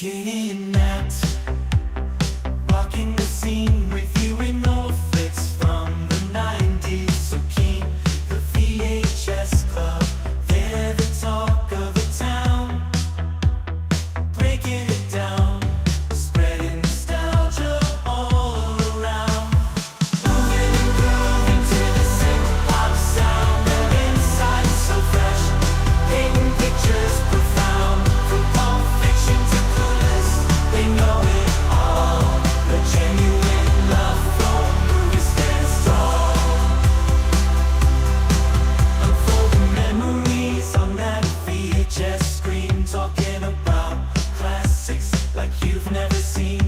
Kidnapped, walking the scene with you in old flicks from the 90s. So keen, the VHS Club, they're the talk of the town. Breaking it down, spreading nostalgia all around. Moving and grooving to the synth-pop sound. The inside so fresh, painting pictures profound. From Pulp Fiction to Clueless, they know it all. The genuine love for movies stands tall. Unfolding memories on that VHS screen, talking about classics like you've never seen.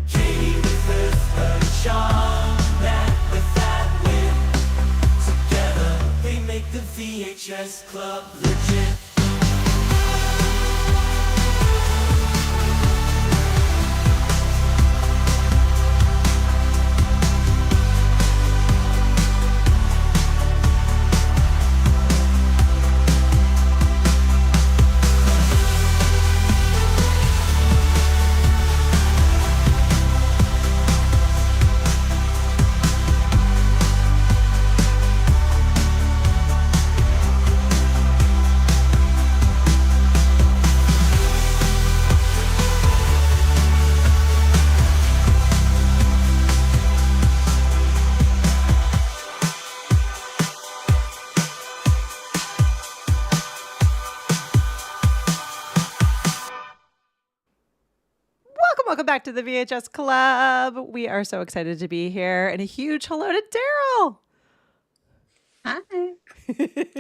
Katie with her charm, Matt with that wit. Together they make the VHS Club legit. Welcome back to the VHS Club. We are so excited to be here, and a huge hello to Darrell. Hi.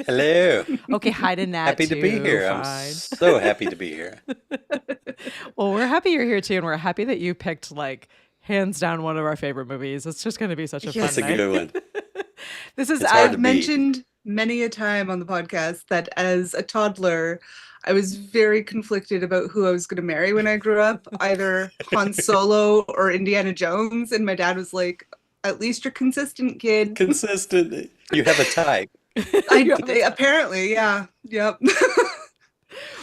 Hello. Okay, hi to Nat. Happy to be here. Fine. I'm so happy to be here. Well, we're happy you're here too, and we're happy that you picked like hands down one of our favorite movies. It's just going to be such a fun That's a night. good one. This is It's hard to I've beat. mentioned many a time on the podcast that as a toddler, I was very conflicted about who I was going to marry when I grew up, either Han Solo or Indiana Jones. And my dad was like, at least you're consistent, kid. Consistent. You have a type. Apparently, yeah. Yep.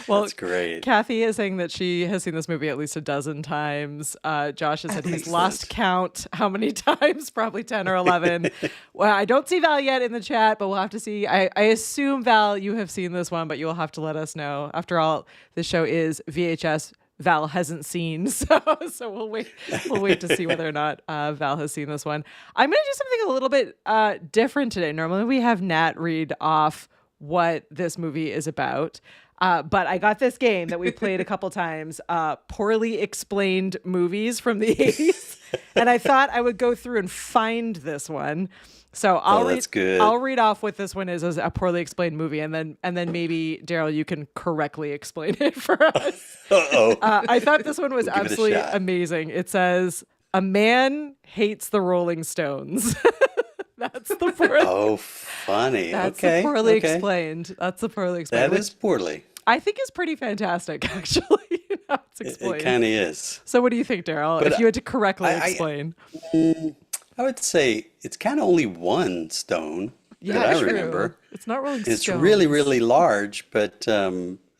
Well, That's great. Kathy is saying that she has seen this movie at least a dozen times. Josh has said he's Excellent. lost count how many times, probably 10 or 11. Well, I don't see Val yet in the chat, but we'll have to see. I assume, Val, you have seen this one, but you'll have to let us know. After all, this show is VHS. Val hasn't seen, so we'll wait. We'll wait to see whether or not Val has seen this one. I'm going to do something a little bit different today. Normally, we have Nat read off what this movie is about. But I got this game that we played a couple times, poorly explained movies from the 80s. And I thought I would go through and find this one. So that's good. I'll read off what this one is as a poorly explained movie. And then maybe, Darrell, you can correctly explain it for us. Uh-oh. I thought this one was We'll give it a absolutely shot. amazing. It says, "A man hates the Rolling Stones." That's the poorly, Oh, funny. that's okay. the poorly okay. explained. That's the poorly explained. That is poorly. I think is pretty fantastic, actually. How it's It explained. kind of is. So what do you think, Darrell? But If you had to correctly I- explain. I would say it's kind of only one stone that I true. remember. It's not Rolling It's Stones. really, really large, but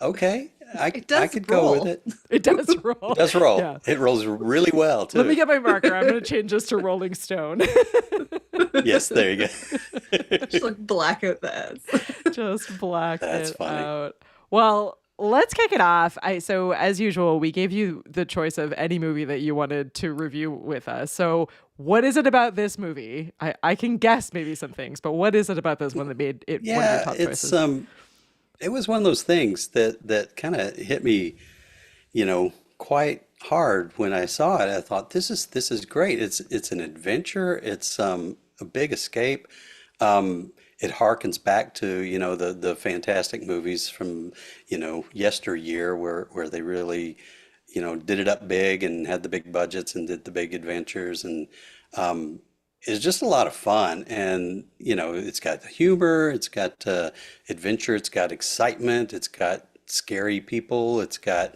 okay. I does could go roll. with it. It does roll. It does roll. Yeah. It rolls really well, too. Let me get my marker. I'm going to change this to Rolling Stone. Yes, there you go. Just like black out the ass. Just black That's it funny. out. Well, let's kick it off. So as usual, we gave you the choice of any movie that you wanted to review with us. So what is it about this movie? I can guess maybe some things, but what is it about this one that made it one of your Yeah, top it's choices? it was one of those things that kind of hit me, quite hard when I saw it. I thought this is great. It's an adventure. It's a big escape. It harkens back to, the fantastic movies from, yesteryear where they really, did it up big and had the big budgets and did the big adventures, and it's just a lot of fun. And it's got the humor, it's got adventure, it's got excitement, it's got scary people, it's got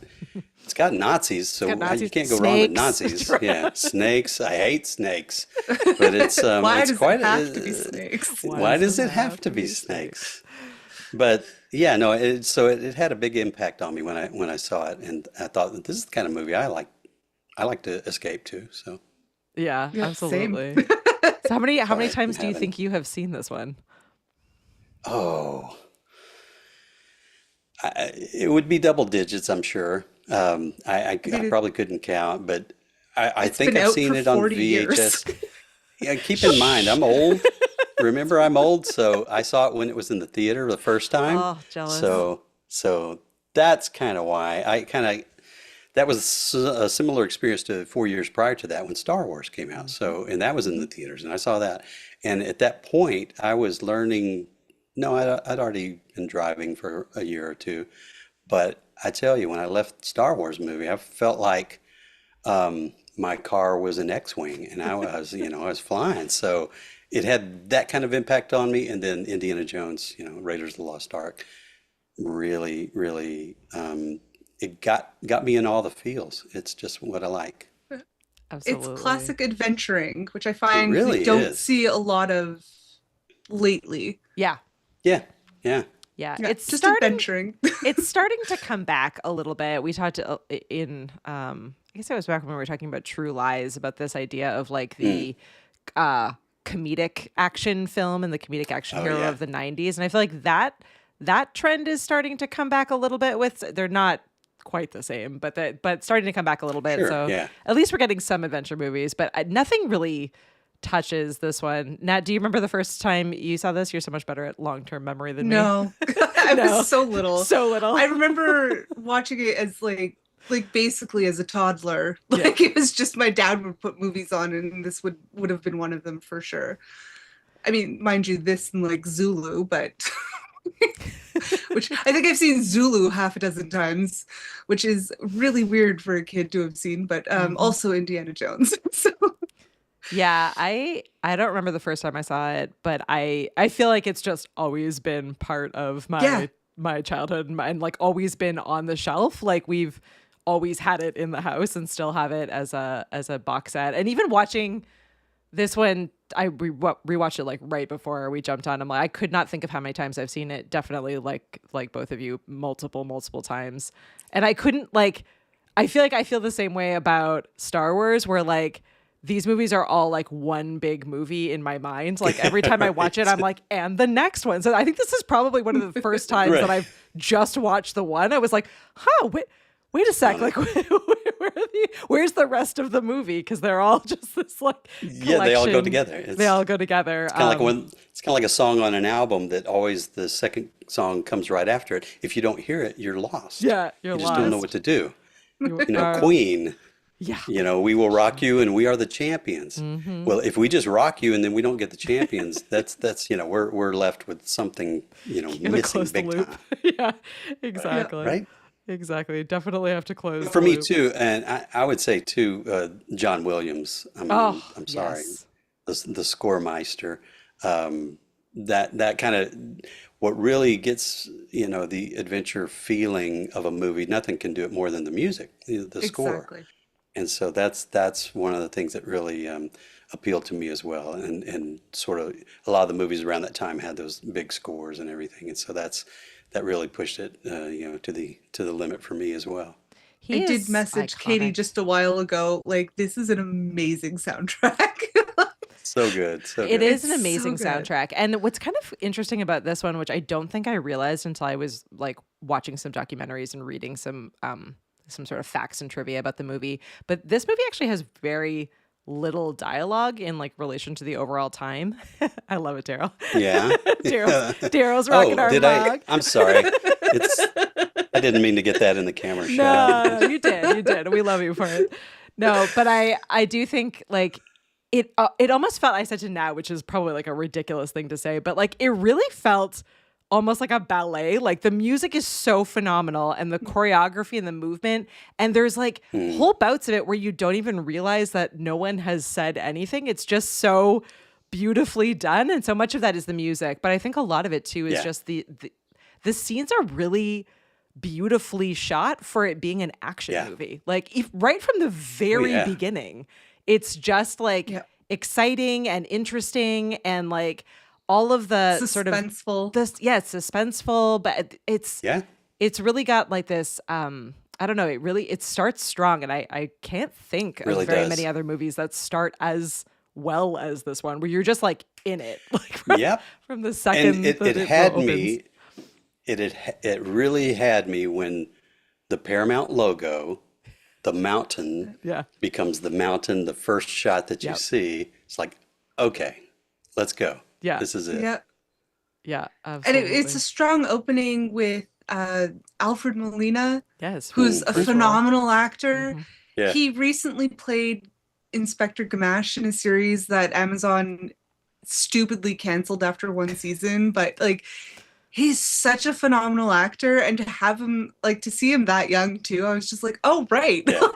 Nazis, so got Nazis, you can't go wrong with snakes. Nazis. Yeah, snakes. I hate snakes, but it's Why it's does quite it have to be snakes? why does it have to be snakes? But Yeah, no, it had a big impact on me when I saw it, and I thought that this is the kind of movie I like to escape to. So Yeah, Yeah, same. absolutely. So how many sorry, I'm times do you having think you have seen this one? oh, it would be double digits, I'm sure. I I mean, probably couldn't count, but I it's think been I've out seen for it on 40 years. VHS. Yeah, keep in mind, I'm old. Remember, I'm old, so I saw it when it was in the theater the first time. Oh, jealous. So that's kind of why that was a similar experience to 4 years prior to that when Star Wars came out. So, and that was in the theaters, and I saw that. And at that point, I was learning. No, I'd already been driving for a year or two, but I tell you, when I left the Star Wars movie, I felt like my car was an X-wing, and I was, I was flying. So it had that kind of impact on me. And then Indiana Jones, Raiders of the Lost Ark, really, really, it got me in all the feels. It's just what I like. It's Absolutely. classic adventuring, which I It find we really don't is. see a lot of lately. Yeah. Yeah, yeah. Yeah. Yeah, just adventuring. It's starting to come back a little bit. We talked in I guess it was back when we were talking about True Lies, about this idea of like Mm. the uh comedic action film and the comedic action Oh hero yeah. of the 90s, and I feel like that trend is starting to come back a little bit. With they're not quite the same, but starting to come back a little bit. Sure. So Yeah. at least we're getting some adventure movies, but nothing really touches this one. Nat, do you remember the first time you saw this? You're so much better at long-term memory than me. No, I No. was so little. So little. I remember watching it as like basically as a toddler. Yeah. Like it was just my dad would put movies on, and this would have been one of them for sure. I mean, mind you, this and like Zulu, but which I think I've seen Zulu half a dozen times, which is really weird for a kid to have seen, but also Indiana Jones. So Yeah, I don't remember the first time I saw it, but I feel like it's just always been part of yeah, my childhood and like always been on the shelf. Like we've always had it in the house and still have it as a box set. And even watching this one, I rewatched it like right before we jumped on. I'm like, I could not think of how many times I've seen it. Definitely like both of you, multiple times. And I couldn't like, I feel like I feel the same way about Star Wars, where like these movies are all like one big movie in my mind. Like every time I watch it, I'm like, and the next one. So I think this is probably one of the first times Right. that I've just watched the one. I was like, huh, wait a sec. Like, where's the rest of the movie? Because they're all just this like Yeah, they all go collection. together. They all go together. Kind of like it's kind of like a song on an album that always the second song comes right after it. If you don't hear it, you're lost. Yeah, you're You just don't know lost. what to do. You Queen, yeah. we will rock you and we are the champions. Mm-hmm. Well, if we just rock you and then we don't get the champions, that's we're left with something, Gotta missing close the big loop. time. Yeah, exactly. Right? Exactly. Definitely have to close For the me loop. too, and I would say too, John Williams. I mean, Oh, I'm sorry, yes. the score meister. That kind of what really gets the adventure feeling of a movie. Nothing can do it more than the music, the score. exactly. And so that's one of the things that really appealed to me as well. And sort of a lot of the movies around that time had those big scores and everything. And so that really pushed it, to the limit for me as well. He I did is message Katie iconic. just a while ago, like, this is an amazing soundtrack. So good, so It good. is an It's so amazing good. soundtrack. And what's kind of interesting about this one, which I don't think I realized until I was like watching some documentaries and reading some sort of facts and trivia about the movie, but this movie actually has very little dialogue in like relation to the overall time. I love it, Darrell. Yeah. Darrell's rocking Oh, our did mug. I'm sorry. I didn't mean to get that in the camera shot. No, you did. You did. We love you for it. No, but I do think like it almost felt, I said to Nat, which is probably like a ridiculous thing to say, but like it really felt almost like a ballet. Like the music is so phenomenal and the choreography and the movement, and there's like whole bouts of it where you don't even realize that no one has said anything. It's just so beautifully done, and so much of that is the music, but I think a lot of it too is Yeah. just the scenes are really beautifully shot for it being an action Yeah. movie. Like right from the very Yeah. beginning, it's just like Yeah. exciting and interesting, and like all of the sort of Suspenseful. this, yeah, it's suspenseful, but Yeah. it's really got like this I don't know, it starts strong, and I can't think Really of very does. many other movies that start as well as this one, where you're just like in it, like from, Yep. from the second And it that had opens. me, it really had me when the Paramount logo, the mountain, Yeah. becomes the mountain, the first shot that you Yep. see. It's like, okay, let's go. Yeah. This is it. Yeah. Yeah, And absolutely. it's a strong opening with Alfred Molina, yes. who's a Crucial. phenomenal actor. Mhm. Yeah. He recently played Inspector Gamache in a series that Amazon stupidly canceled after one season, but like he's such a phenomenal actor, and to have him like to see him that young too, I was just like, oh right. Yeah.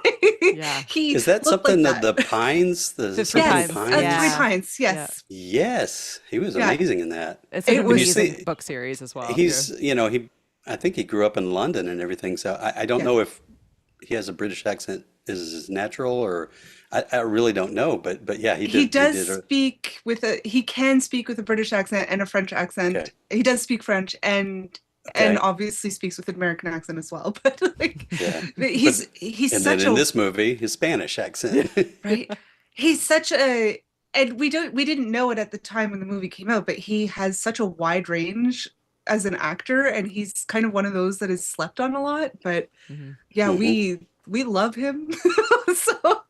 Yeah. He Is that looked something like that the Pines, the The Three yes, Pines, Pines? yeah. Three Pines, yes. Yes, he was Yeah. amazing in that. It's an It was- amazing see- book series as well. He's, too. I think he grew up in London and everything. So I don't Yeah. know if he has a British accent is his natural, or I really don't know. But yeah, he did. He does did he can speak with a British accent and a French accent. Okay. He does speak French and Okay. obviously speaks with an American accent as well. But like Yeah. he's And then such in a this movie, his Spanish accent. right. He's such a and we didn't know it at the time when the movie came out, but he has such a wide range as an actor, and he's kind of one of those that is slept on a lot. But Mhm. yeah, Mhm. we love him. So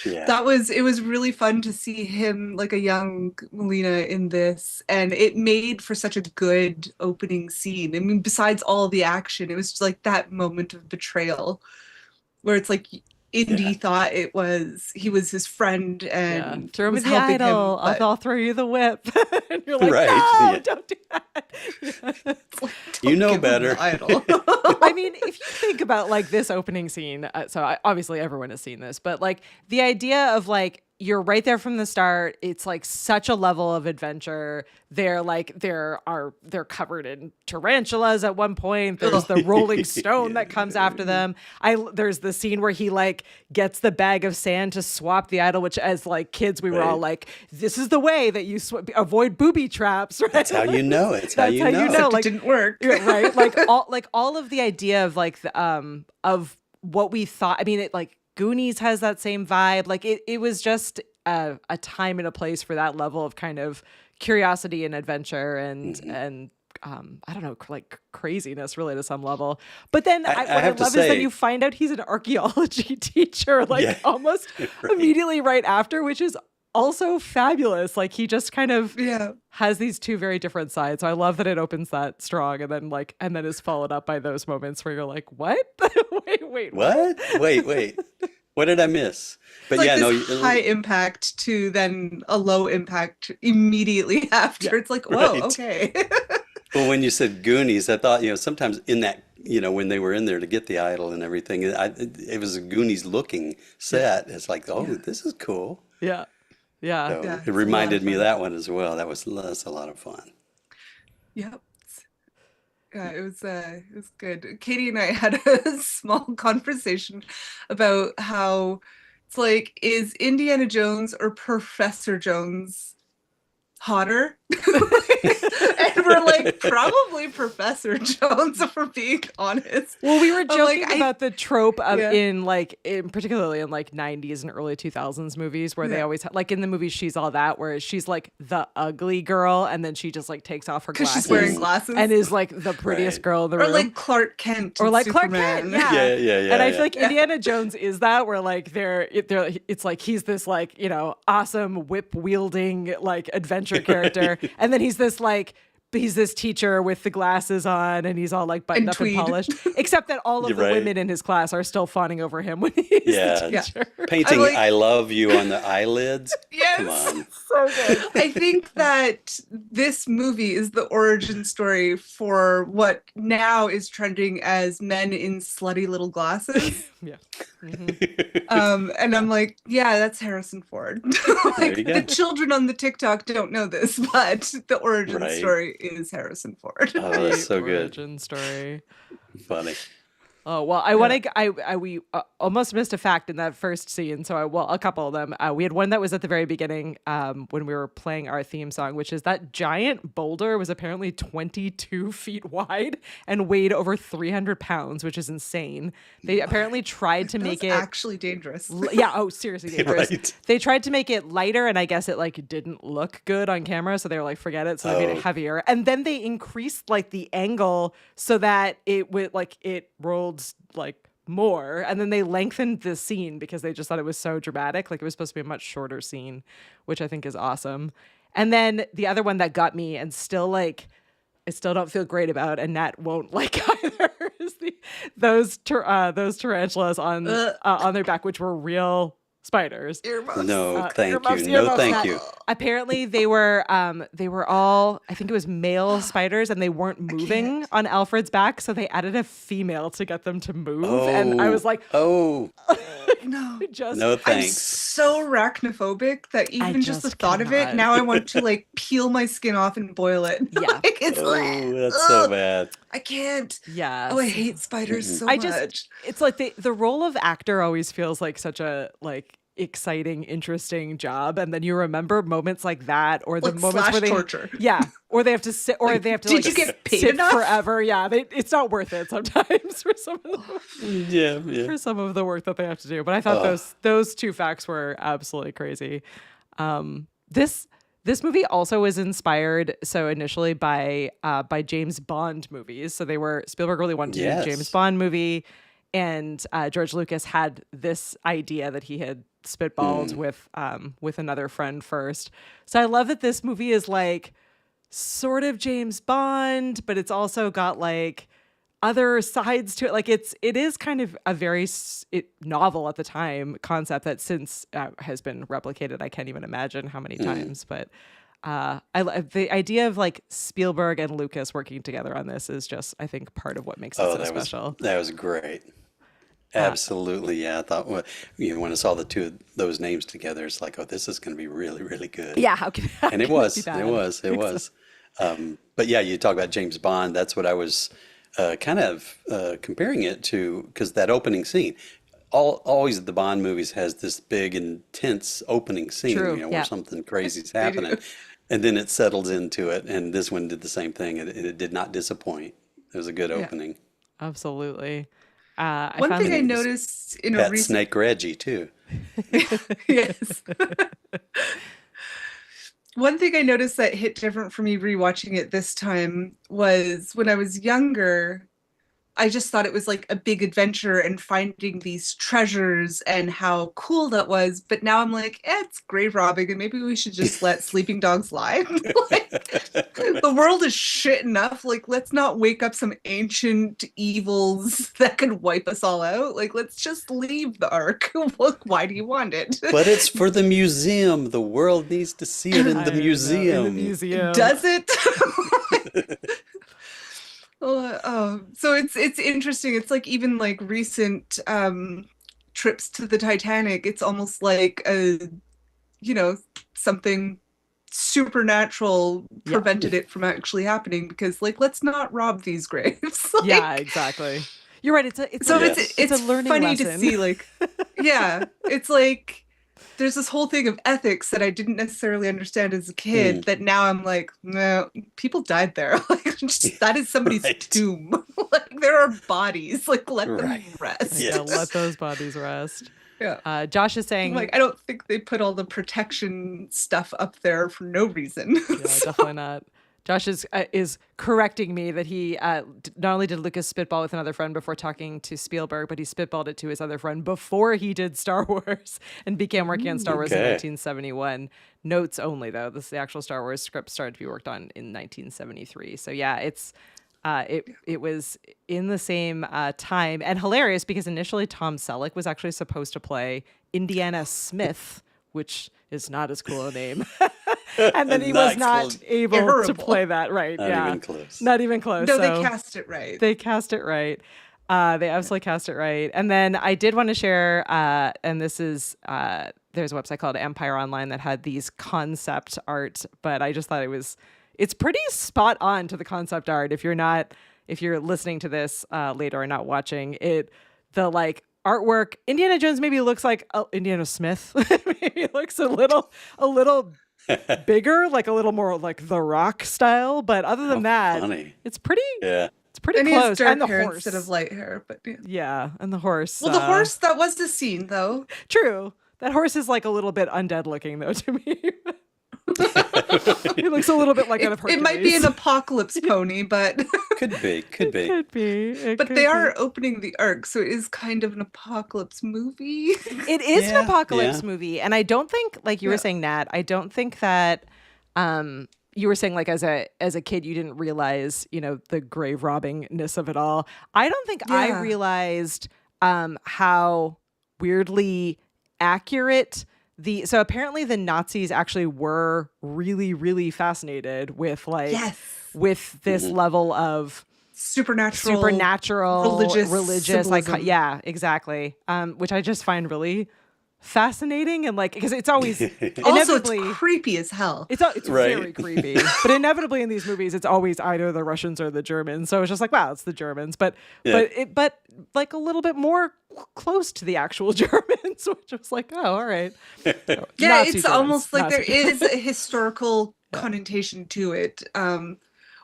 Yeah. it was really fun to see him like a young Melina in this, and it made for such a good opening scene. I mean, besides all the action, it was just like that moment of betrayal where it's like Indy Yeah. thought he was his friend Yeah. and Throw me was the helping him, idol. but I'll throw you the whip. And you're like, Right, no, yeah. don't do that. You know give him better. the idol. I mean, if you think about like this opening scene, obviously everyone has seen this, but like the idea of like you're right there from the start. It's like such a level of adventure. They're covered in tarantulas at one point. There's the rolling stone that comes after them. There's the scene where he like gets the bag of sand to swap the idol, which as like kids we were all Right. like, this is the way that you avoid booby traps, right? That's how you know. It's how That's you how know. you know. Except like- it didn't work. Yeah, right? Like all of the idea of like the, of what we thought. I mean, it like Goonies has that same vibe. Like it was just a time and a place for that level of kind of curiosity and adventure and I don't know, like craziness really to some level. But then I what I have to love is that say- you find out he's an archaeology teacher like Yeah. almost Right. immediately right after, which is also fabulous. Like he just kind of Yeah. has these two very different sides. So I love that it opens that strong and then is followed up by those moments where you're like, what? wait, What? Wait. What did I miss? But It's yeah, like no. this high impact to then a low impact immediately after. It's like, whoa, Right. okay. Well, when you said Goonies, I thought, sometimes in that, when they were in there to get the idol and everything, it was a Goonies looking set. It's like, oh, this is cool. Yeah. Yeah. So Yeah, it's it a lot reminded of me of fun. that one as well. That's a lot of fun. Yep. Yeah, it was good. Katie and I had a small conversation about how it's like, is Indiana Jones or Professor Jones hotter? And we're like, probably Professor Jones, if we're being honest. Well, we were I'm joking like, about the trope of Yeah. particularly in like 90s and early 2000s movies where they Yeah. always like in the movie She's All That, where she's like the ugly girl and then she just like takes off her Because glasses she's wearing glasses. and is like the prettiest Right. girl in the or room. like Clark Kent. Or in like Clark Superman. Kent, yeah. Yeah, And I yeah. feel like Indiana Jones is that, where like it's like he's this like, awesome whip wielding like adventure character. And then he's this teacher with the glasses on and he's all like buttoned And up and tweed. polished. Except that all of You're the right. women in his class are still fawning over him when he's Yeah. the teacher. Painting I'm like- I love you on the eyelids. Yes. Come on. So good. I think that this movie is the origin story for what now is trending as men in slutty little glasses. Yeah. And I'm like, yeah, that's Harrison Ford. Like, you go. the children on the TikTok don't know this, but the origin Right. story is Harrison Ford. Oh, that's so good. Origin story. Funny. Oh, well, I want to. We almost missed a fact in that first scene. So, a couple of them. We had one that was at the very beginning when we were playing our theme song, which is that giant boulder was apparently 22 feet wide and weighed over 300 pounds, which is insane. They apparently tried to make it actually dangerous. Yeah. Oh, seriously dangerous. Right. They tried to make it lighter, and I guess it like didn't look good on camera, so they were like, forget it. So they made it heavier, and then they increased like the angle so that it would like it rolled like more, and then they lengthened the scene because they just thought it was so dramatic. Like it was supposed to be a much shorter scene, which I think is awesome. And then the other one that got me and still like I still don't feel great about, and Nat won't like either, is those tarantulas on their back, which were real spiders. Earmuffs. No, thank earmuffs, you. No, earmuffs. thank you. Apparently they were all, I think it was male spiders, and they weren't moving on Alfred's back, so they added a female to get them to move. And I was like, oh, No. no I'm thanks. so arachnophobic that even just the just thought of it, cannot. now I want to like peel my skin off and boil it. Yeah. Like, it's Oh, that's so bad. I can't. yeah. Oh, I hate spiders so I much. just, it's like the role of actor always feels like such a like exciting, interesting job, and then you remember moments like that, or the Like moments slash where they torture. or they have to sit, or they have to did like you get paid sit enough? forever. Yeah, it's not worth it sometimes for some of Yeah, yeah. for some of the work that they have to do. But I thought those two facts were absolutely crazy. This movie also was inspired initially by James Bond movies. So Spielberg really wanted to do Yes. a James Bond movie, and George Lucas had this idea that he had spitballed with another friend first. So I love that this movie is like sort of James Bond, but it's also got like other sides to it. Like it is kind of a very novel at the time concept that since has been replicated. I can't even imagine how many times, but the idea of like Spielberg and Lucas working together on this is just, I think, part of what makes it so special. That was great. Absolutely, yeah. I thought, when I saw the two of those names together, it's like, oh, this is going to be really, really good. Yeah, And it was. It was. But yeah, you talk about James Bond. That's what I was kind of comparing it to, because that opening scene, always the Bond movies has this big, intense opening scene, True, where something crazy's happening, and then it settles into it. And this one did the same thing, and it did not disappoint. It was a good opening. Absolutely. One thing I noticed in a Pet recent Snake Reggie too. yes. One thing I noticed that hit different for me rewatching it this time was when I was younger, I just thought it was like a big adventure and finding these treasures and how cool that was. But now I'm like, it's grave robbing, and maybe we should just let sleeping dogs lie. Like, the world is shit enough. Like, let's not wake up some ancient evils that could wipe us all out. Like, let's just leave the Ark. Look, why do you want it? But it's for the museum. The world needs to see it in the In the museum. museum. Does it? So it's interesting. It's like even like recent trips to the Titanic. It's almost like something supernatural prevented it from actually happening, because like, let's not rob these graves. Like, Yeah, exactly. You're right. It's it's a learning funny lesson. to see, like, yeah, it's like there's this whole thing of ethics that I didn't necessarily understand as a kid that now I'm like, no, people died there. Like, that is somebody's tomb. Like, there are bodies. Like, let them rest. Yes. Yeah, let those bodies rest. Yeah. Josh is saying, Like, I don't think they put all the protection stuff up there for no reason. yeah, definitely not. Josh is correcting me that he not only did Lucas spitball with another friend before talking to Spielberg, but he spitballed it to his other friend before he did Star Wars and began working on Star Wars in 1971. Notes only, though. The actual Star Wars script started to be worked on in 1973. So yeah, it was in the same time, and hilarious because initially Tom Selleck was actually supposed to play Indiana Smith, which is not as cool a name. And then he was not able to play that right. Not even close. Not even close. No, So they cast it right. they cast it right. They absolutely cast it right. And then I did want to share, and this is there's a website called Empire Online that had these concept art, but I just thought it's pretty spot on to the concept art. If if you're listening to this later and not watching it, the like artwork, Indiana Jones maybe looks like Indiana Smith. Maybe looks a little bigger, like a little more like The Rock style. But other than that, funny. it's pretty. Yeah. It's pretty And he has close. dark And the hair horse instead of light hair, but yeah. Yeah, and the horse. Well, the horse, that was the scene, though. True. That horse is like a little bit undead looking, though, to me. He looks a little bit like out of Hercules. It might be an apocalypse pony, but Could be. Could be. but they are opening the Ark, so it is kind of an apocalypse movie. It is an Yeah, apocalypse yeah. movie, and I don't think, like you were saying, Nat, I don't think that you were saying like as a kid you didn't realize, the grave robbingness of it all. I don't think I Yeah. realized how weirdly accurate so apparently the Nazis actually were really, really fascinated with Yes. with this level of Supernatural religious like symbolism. yeah, exactly, which I just find really fascinating, and like because it's always Also, inevitably it's creepy as hell. it's Right. very creepy, but inevitably in these movies it's always either the Russians or the Germans, so it's just like, wow, it's the Germans, but Yeah. but like a little bit more close to the actual Germans, which was like, oh, all right. Yeah, Nazi it's Germans, almost like Nazi there is a historical connotation to it.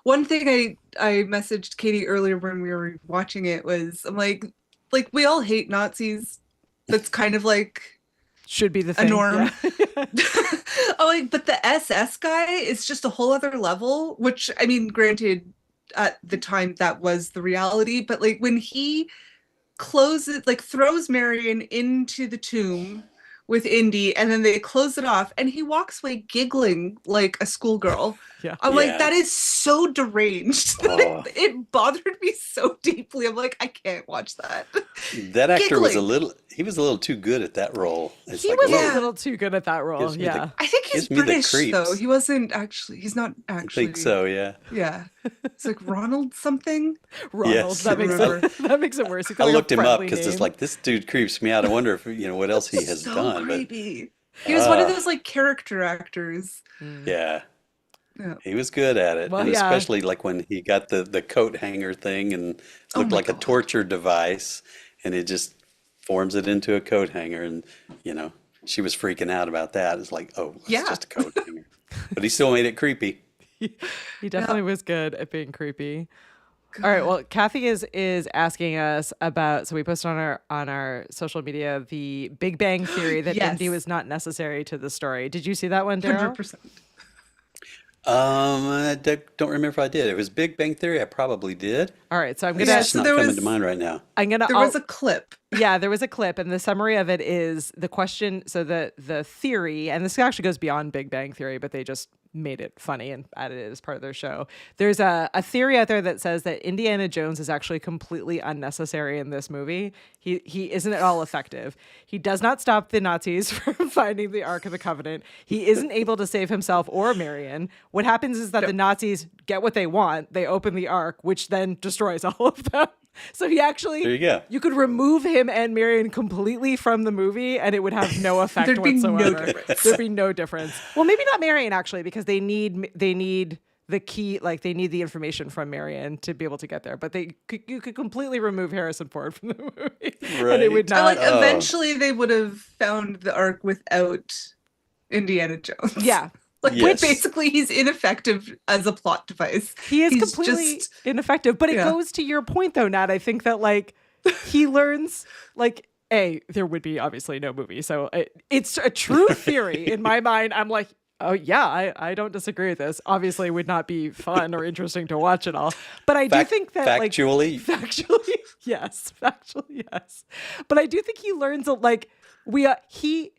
One thing I messaged Katie earlier when we were watching it was, I'm like we all hate Nazis. That's kind of like should be the a thing. norm. Yeah. But the SS guy is just a whole other level, which, I mean, granted, at the time that was the reality, but like when he throws Marion into the tomb with Indy, and then they close it off, and he walks away giggling like a schoolgirl. Yeah. I'm Yeah. like, that is so deranged. Oh. It bothered me so deeply. I'm like, I can't watch that. That actor was Giggling. he was a little too good at that role. It's He like, was whoa. a little too good at that role. Gives me the- Yeah. I think he's Gives me the British, though. creeps. He wasn't actually, he's not I actually. think so, yeah. Yeah. It's like Ronald something. Ronald. Yes. That makes Remember. that makes it worse. He's I got, like, a looked him up friendly because it's name. like, this dude creeps me out. I wonder if, what else he has So done. creepy. He was one of Ah. those like character actors. Mm. But yeah, Yeah. he was good at it. Well, And yeah. especially like when he got the coat hanger thing and Oh looked my like a God. torture device, and it just forms it into a coat hanger. And, she was freaking out about that. It's like, oh, it's Yeah. just a coat hanger. But he still made it creepy. He definitely was good at being creepy. All right. Well, Kathy is asking us about. So we posted on our social media the Big Bang Theory that Yes. Indy was not necessary to the story. Did you see that one, Darrell? 100%. Don't remember if I did. It was Big Bang Theory. I probably did. All right. So I'm It's gonna. just so not there coming was- to mind right now. I'm gonna. There was a clip. Yeah, there was a clip, and the summary of it is the question. So the theory, and this actually goes beyond Big Bang Theory, but they just made it funny and added it as part of their show. There's a theory out there that says that Indiana Jones is actually completely unnecessary in this movie. He isn't at all effective. He does not stop the Nazis from finding the Ark of the Covenant. He isn't able to save himself or Marion. What happens is that the Nazis get what they want. They open the Ark, which then destroys all of them. So he actually, There you go. you could remove him and Marion completely from the movie, and it would have no effect There'd be no whatsoever. difference. There'd be no difference. Well, maybe not Marion actually, because they need the key, like they need the information from Marion to be able to get there. But you could completely remove Harrison Ford from the movie, and Right. it would I not. like eventually they would have found the Ark without Indiana Jones. Yeah, Like Yes. basically he's ineffective as a plot device. he is He's completely just- ineffective. But it Yeah. goes to your point, though, Nat. I think that like he learns like. There would be obviously no movie. So it's a true theory in my mind. I'm like, oh yeah, I don't disagree with this. Obviously it would not be fun or interesting to watch at all. But I do think that Factually, factually, yes. Factually, yes. But I do think he learns like he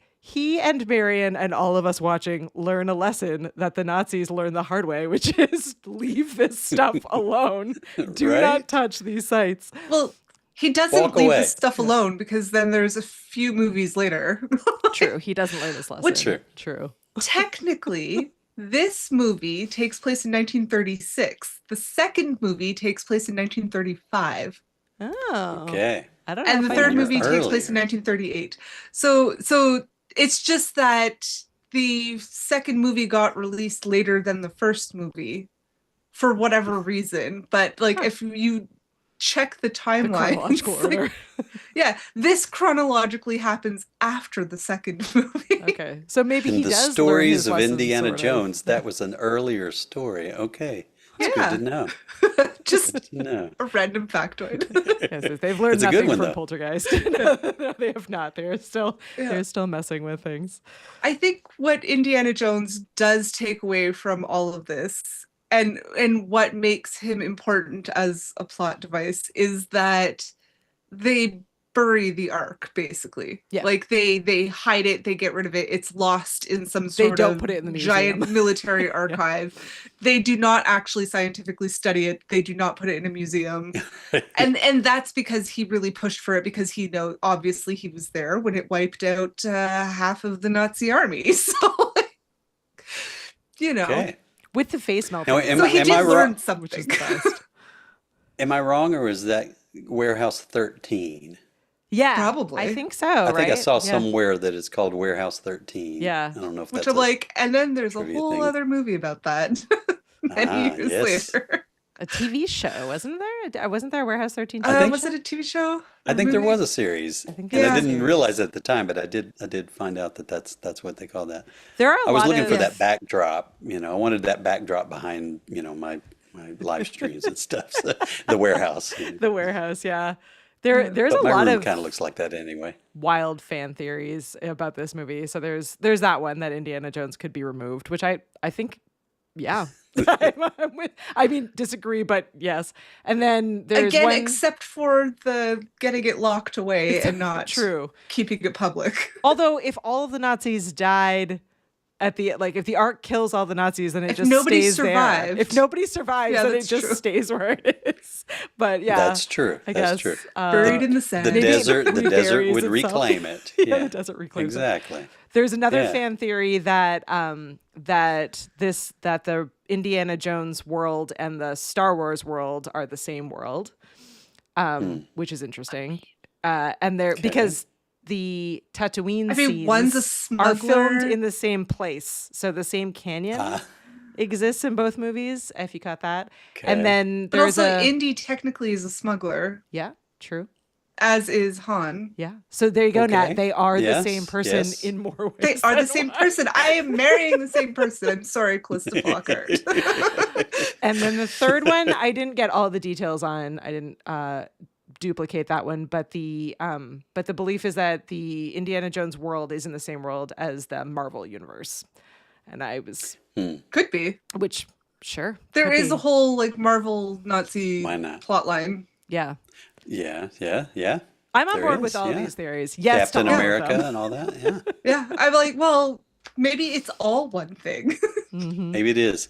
and Marion and all of us watching learn a lesson that the Nazis learned the hard way, which is leave this stuff alone. Do Right? not touch these sites. Well, he doesn't Walk leave away. this stuff alone because then there's a few movies later. True. He doesn't learn this lesson. Which- True. Technically, this movie takes place in 1936. The second movie takes place in 1935. Oh. okay. I don't know. And if the I third knew movie that. takes place in 1938. So it's just that the second movie got released later than the first movie for whatever reason. But like if you check the The timeline, chronological order. yeah, this chronologically happens after the second movie. Okay. So maybe And he the does learn stories his of lessons, Indiana sort of. Jones, that was an earlier story. Okay. That's good to Yeah, know. just Good to know. a random factoid. Yes, yes, they've learned It's a good nothing one, from though. Poltergeist. No, they have not. Yeah. They're still messing with things. I think what Indiana Jones does take away from all of this and what makes him important as a plot device is that they bury the Ark basically. Yeah. Like they hide it, they get rid of it. It's lost in some They sort don't of put it in the museum. giant military archive. They do not actually scientifically study it. They do not put it in a museum. And that's because he really pushed for it because he know obviously he was there when it wiped out half of the Nazi army. So you know. Okay. With the face melting, Now, am, So I- he am did I learn wrong? something. which is the best. Am I wrong, or is that Warehouse 13? Yeah, Probably. I think so. I think I right? saw Yeah. somewhere that it's called Warehouse 13. Yeah. I don't know if Which that's I'm like, and then there's a trivia whole thing. other movie about that many years yes. later. a TV show, wasn't there? Wasn't there a Warehouse 13 I think Was show? it a TV show? I Or think there movie? was a series, I think and there I was a didn't series. realize at the time, but I did find out that that's what they call that. There are a I was lot looking of for that backdrop. I wanted that backdrop behind my live streams and stuff. So, the warehouse. the warehouse. Yeah, there's But a my lot room of kind of looks like that anyway. wild fan theories about this movie. So there's that one that Indiana Jones could be removed, which I think, yeah. I mean, disagree, but yes. And then there's Again, one except for the getting it locked away and not true. keeping it public. Although if all of the Nazis died if the Ark kills all the Nazis, then it If just nobody stays there. survived. If nobody survives, Yeah, then it that's just true. stays where it is. But yeah, That's true. I That's guess true. Buried in the sand. The Maybe it desert would reburies itself. reclaim it. Yeah, Yeah, the desert reclaims it. exactly. There's another Yeah. fan theory that that the Indiana Jones world and the Star Wars world are the same world, which is interesting. And they're because the Tatooine I mean, one's a scenes are filmed smuggler. in the same place, so the same canyon exists in both movies. If you caught that, and Okay. then But there's also, a Indy technically is a smuggler, yeah, true. as is Han. Yeah. So there you go, Nat. Okay. They are the Yes, same person yes. in more ways. They are the than same one. person. I am marrying the same person. I'm sorry, Callista Flockhart. And then the third one, I didn't get all the details on. I didn't duplicate that one, but the belief is that the Indiana Jones world is in the same world as the Marvel universe. And I was, Could be. which sure. There could is be. a whole like Marvel Nazi Why not? plot line. Yeah. Yeah. I'm on There board is, with all yeah. these theories. Yes, Captain to all of America them. and all that. Yeah, Yeah, I'm like, well, maybe it's all one thing. maybe it is.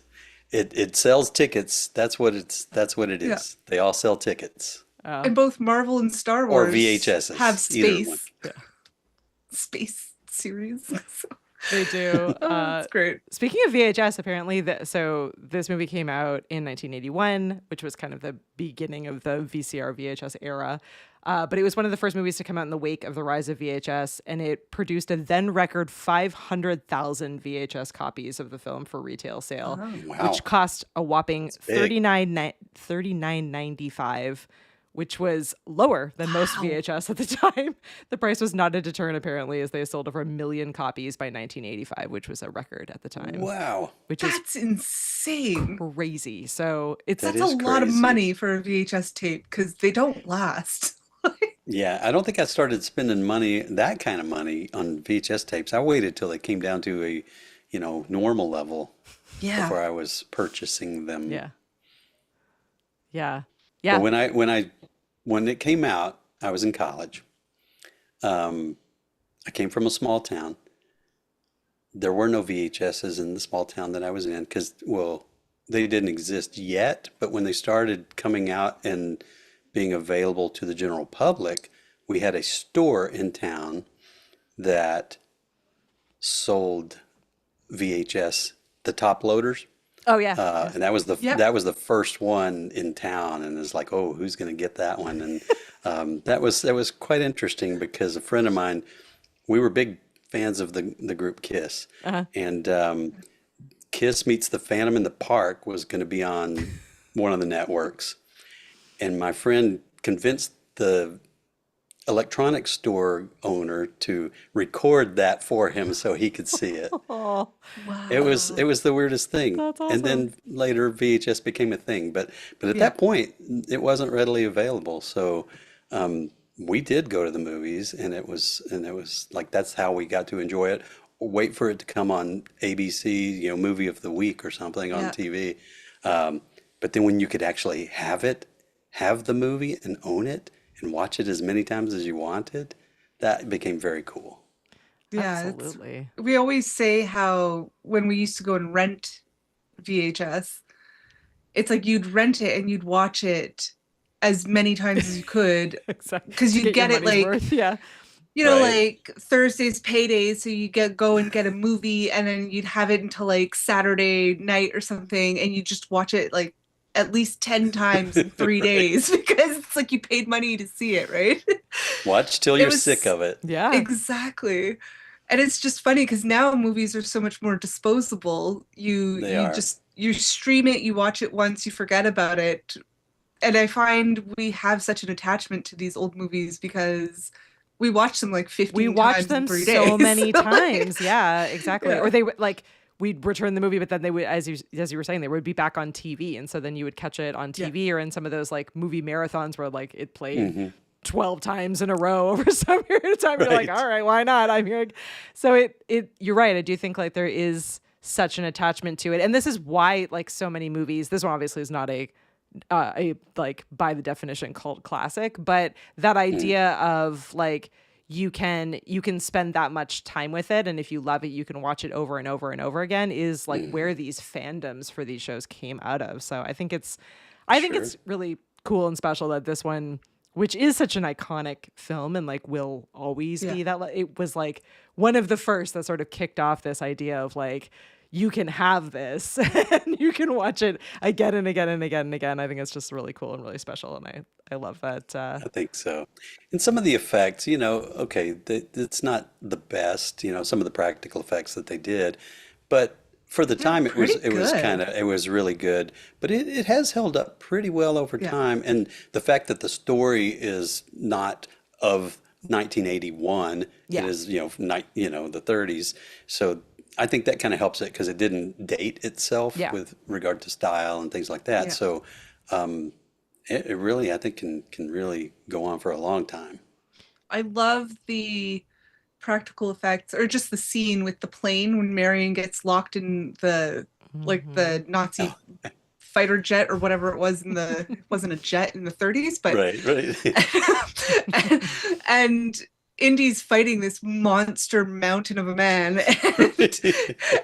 It sells tickets. That's what it is. Yeah. They all sell tickets. And both Marvel and Star Or Wars VHSs, have either space. Space series. So, They do. that's great. Speaking of VHS, apparently, so this movie came out in 1981, which was kind of the beginning of the VCR VHS era. But it was one of the first movies to come out in the wake of the rise of VHS, and it produced a then record 500,000 VHS copies of the film for retail sale, Wow. which cost a whopping big. $39.95, which was lower than most VHS at the time. The price was not a deterrent, apparently, as they sold over 1 million copies by 1985, which was a record at the time, Wow. which is That's insane. crazy. So it's That That's a is lot of crazy. money for a VHS tape because they don't last. Yeah, I don't think I started spending that kind of money on VHS tapes. I waited till they came down to a, normal level Yeah. before I was purchasing them. yeah. Yeah. But Yeah. when it came out, I was in college. I came from a small town. There were no VHSs in the small town that I was in because, well, they didn't exist yet. But when they started coming out and being available to the general public, we had a store in town that sold VHS, the top loaders. Oh, yeah. And that was Yep. that was the first one in town, and it's like, oh, who's going to get that one? And that was quite interesting because a friend of mine, we were big fans of the group Kiss, and Kiss Meets the Phantom in the Park was going to be on one of the networks. And my friend convinced the electronics store owner to record that for him so he could see it. Oh, It was the weirdest thing. that's And then awesome. later VHS became a thing, but at Yeah. that point it wasn't readily available. So we did go to the movies, and it was like that's how we got to enjoy it. Wait for it to come on ABC, movie of the week or something on Yeah. TV. But then when you could actually have the movie and own it and watch it as many times as you wanted, that became very cool. Yeah, Absolutely. we always say how when we used to go and rent VHS, it's like you'd rent it and you'd watch it as many times as you could Exactly. because To you'd get your get it money's like, worth. Yeah. Right. like Thursday's payday, so you go and get a movie and then you'd have it until like Saturday night or something, and you just watch it like at least 10 times in 3 days because it's like you paid money to see it, right? Watch till It you're sick was of it. Yeah. exactly. And it's just funny because now movies are so much more disposable. They You are. just you stream it, you watch it once, you forget about it. And I find we have such an attachment to these old movies because we watch them like We 15 watched times in them 3 days. so many So, like, times. Yeah, exactly. yeah. Or they would like we'd return the movie, but then they would, as you were saying, they would be back on TV, and so then you would catch it on Yeah. TV or in some of those like movie marathons where like it played Hmm. 12 times in a row over some period of time. You're like, Right. all right, why not? I'm here. So you're right. I do think like there is such an attachment to it, and this is why like so many movies. This one obviously is not a like by the definition cult classic, but that idea of like you can spend that much time with it, and if you love it you can watch it over and over and over again is like where these fandoms for these shows came out of. So I think Sure. it's really cool and special that this one, which is such an iconic film and like will always Yeah. be that, it was like one of the first that sort of kicked off this idea of like you can have this and you can watch it again and again and again and again. I think it's just really cool and really special, and I love that. I think so. And some of the effects, okay, it's not the best, some of the practical effects that they did, but for the time pretty it was kind good. of it was really good. But it has held up pretty well over Yeah. time. And the fact that the story is not of 1981, Yeah. it is, the 30s. So I think that kind of helps it because it didn't date itself Yeah. with regard to style and things like that. Yeah. So it really, I think, can really go on for a long time. I love the practical effects or just the scene with the plane when Marion gets locked in the Nazi Oh, fighter jet or whatever it was it wasn't a jet in the 30s, but right, right. and Indy's fighting this monster mountain of a man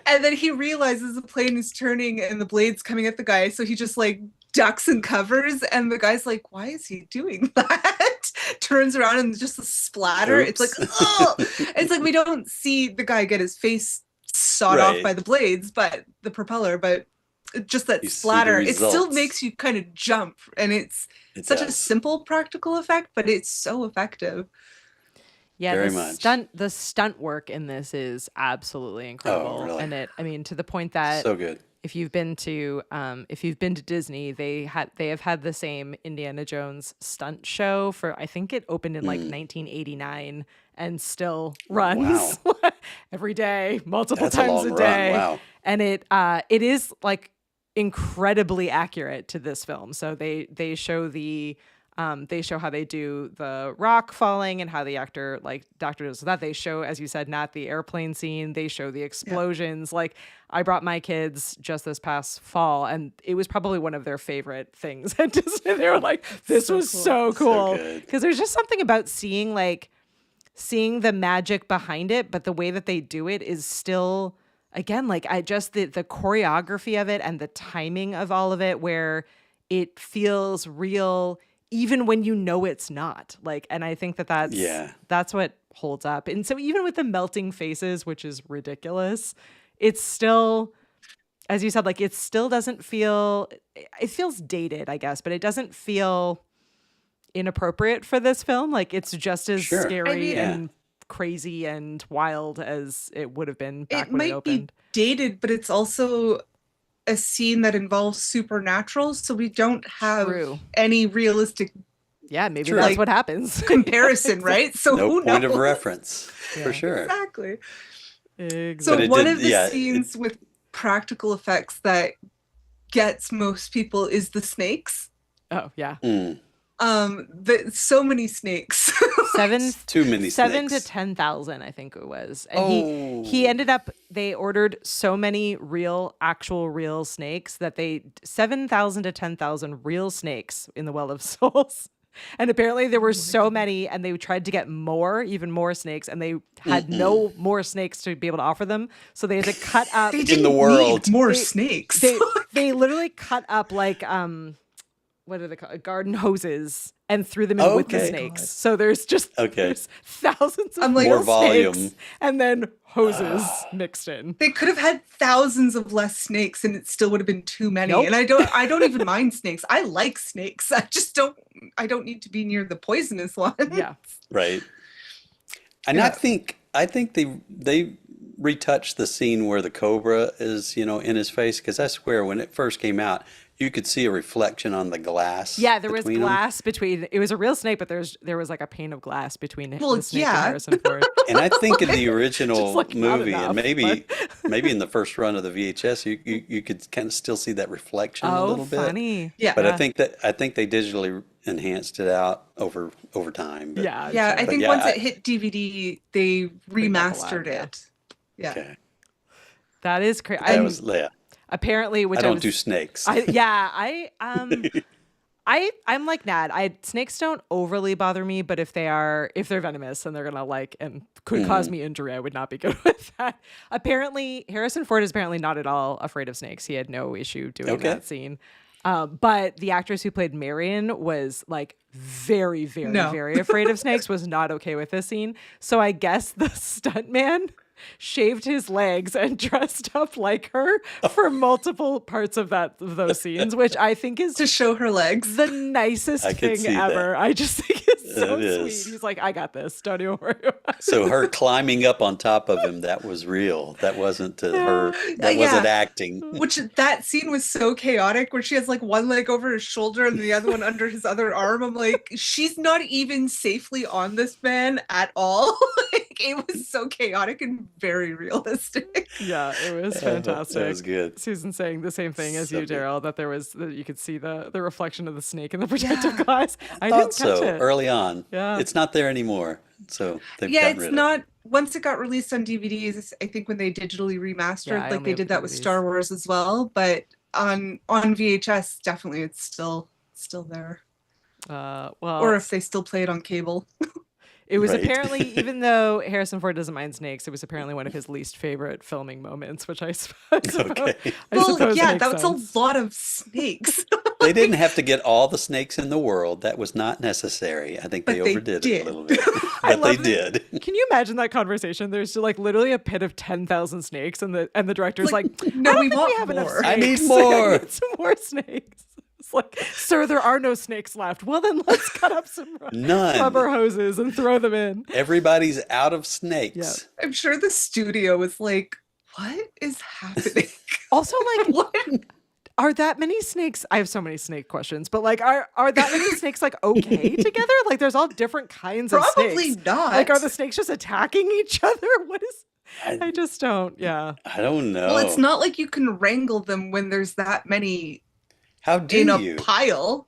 and then he realizes the plane is turning and the blade's coming at the guy, so he just like ducks and covers, and the guy's like, why is he doing that? Turns around and just a splatter. It's like, Oops. oh, it's like we don't see the guy get his face sawed off Right. by the blades, but the propeller, but just that You see the splatter, it still results. makes you kind of jump, and it's It such a does. simple practical effect, but it's so effective. Yeah, Very the much. stunt work in this is absolutely incredible, really? and to the point that So good. if you've been to Disney, they have had the same Indiana Jones stunt show for, I think it opened in like 1989 and still runs every day, multiple That's a times long a run. day, Wow. and it is like incredibly accurate to this film. So they show they show how they do the rock falling and how the doctor does that. They show, as you said, Nat, the airplane scene. They show the explosions. Like, I brought my kids just this past fall, and it was probably one of their favorite things at Disney. They were like, this was so cool. good. Because there's just something about seeing the magic behind it, but the way that they do it is still, again, like I just the choreography of it and the timing of all of it, where it feels real even when you know it's not. Like, and I think that's what holds up. And so even with the melting faces, which is ridiculous, it's still, as you said, like it still doesn't feel, it feels dated, I guess, but it doesn't feel inappropriate for this film. Like, it's just as Sure. scary I mean- and crazy and wild as it would have been back It when it might opened. be dated, but it's also a scene that involves supernatural, so we don't have True. any realistic Yeah, maybe True. that's Like, what happens. comparison, right? So No who point knows? of reference, Yeah. for sure. Exactly. Exactly. So But it one did- of the yeah, scenes with practical effects that gets most people is the snakes. Oh yeah, Mm, So many snakes. too many 7 to snakes. 10,000, I think it was. And he Oh. ended up. They ordered so many actual real snakes that 7,000 to 10,000 real snakes in the Well of Souls. And apparently there were so many, and they tried to get even more snakes, and they had no more snakes to be able to offer them. So they had to cut up. They In didn't the world. need more They- snakes. They literally cut up like what are they called? Garden hoses, and threw them in with the Okay. snakes. So there's there's thousands of I'm like- real More volume. snakes, and then hoses mixed in. They could have had thousands of less snakes and it still would have been too many. Nope. And I don't even mind snakes. I like snakes. I don't need to be near the poisonous ones. Yeah. Right. And Yeah. I think they retouched the scene where the cobra is, in his face, because I swear when it first came out, you could see a reflection on the glass. Yeah, there was between 'em. glass between. It was a real snake, but there was like a pane of glass between Well, the snake yeah. and Harrison Ford. And I think in the original like, not movie, enough, and maybe in the first run of the VHS, you could kind of still see that reflection a Oh, little bit. funny. Yeah. But I think they digitally enhanced it out over time. But, Yeah. Yeah, I sure. think yeah, once I- it hit DVD, they back a lot, remastered yeah. it. Yeah. Okay. That is crazy. That was yeah. Apparently, which I don't was, do snakes. I'm like Nad. Snakes don't overly bother me, but if they're venomous and they're gonna and could cause me injury, I would not be good with that. Apparently, Harrison Ford is apparently not at all afraid of snakes. He had no issue doing Okay. that scene. But the actress who played Marion was like very, very, No. very afraid of snakes, was not okay with this scene. So I guess the stuntman shaved his legs and dressed up like her for multiple parts of those scenes, which I think is To show her legs. the nicest I could thing see that. ever. I just think it's so It sweet. is. He's like, I got this. Don't even worry about it. So her climbing up on top of him, that was real. That wasn't her. That Yeah. wasn't acting. Which that scene was so chaotic where she has like one leg over his shoulder and the other one under his other arm. I'm like, she's not even safely on this man at all. Like, it was so chaotic and very realistic. Yeah, it was That fantastic. was good. Susan saying the same thing as So you, good. Darrell, that you could see the reflection of the snake in the protective glass. I Thought didn't catch so it. early on. Yeah. It's not there anymore. So they've Yeah, gotten it's rid of it. not. Once it got released on DVDs, I think when they digitally remastered, Yeah, I like only they have did that with DVDs. Star Wars as well. But on VHS, definitely it's still there. Well, Or if they still play it on cable. it was Right. apparently, even though Harrison Ford doesn't mind snakes, it was apparently one of his least favorite filming moments, which I suppose. Okay. I suppose yeah, makes that's sense. a lot of snakes. They didn't have to get all the snakes in the world. That was not necessary. I think But they they overdid it did. a little bit. I But they love that- did. Can you imagine that conversation? There's like literally a pit of 10,000 snakes, and the director's like, no, I don't we think want we have enough more. snakes. I need more." I need some more snakes. It's like, sir, there are no snakes left. Well, then let's cut up some None. rubber hoses and throw them in. Everybody's out of snakes. I'm sure the studio was like, what is happening? Also, like, What? are that many snakes? I have so many snake questions, but like, are that many snakes like okay together? Like, there's all different kinds of Probably snakes. not. Like, are the snakes just attacking each other? What is? I- I just don't. Yeah. I don't know. Well, it's not like you can wrangle them when there's that many How do in a you? pile.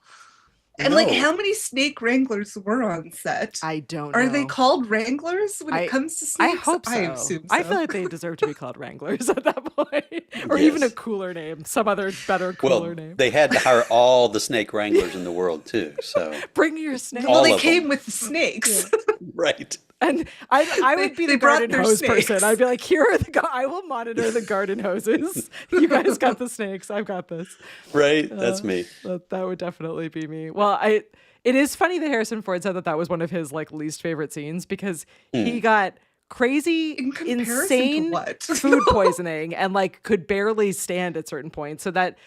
And like, No. how many snake wranglers were on set? I don't know. Are they called wranglers when I- it comes to I snakes? hope so. I assume so. I feel like they deserve to be called Wranglers at that point, or even a Yes. cooler name, some other better, cooler Well, name. they had to hire all the snake wranglers in the world too. So Bring your snake. well, all they of came them. with the snakes. right. And I would be They the brought garden their hose snakes. person. I'd be like, here are I will monitor the garden hoses. You guys got the snakes. I've got this. Right. That's me. That would definitely be me. Well, it is funny that Harrison Ford said that was one of his like least favorite scenes because he got crazy, In comparison to insane what? food poisoning and like could barely stand at certain points. So that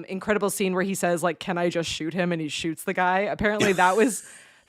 incredible scene where he says like, "Can I just shoot him?" and he shoots the guy. Apparently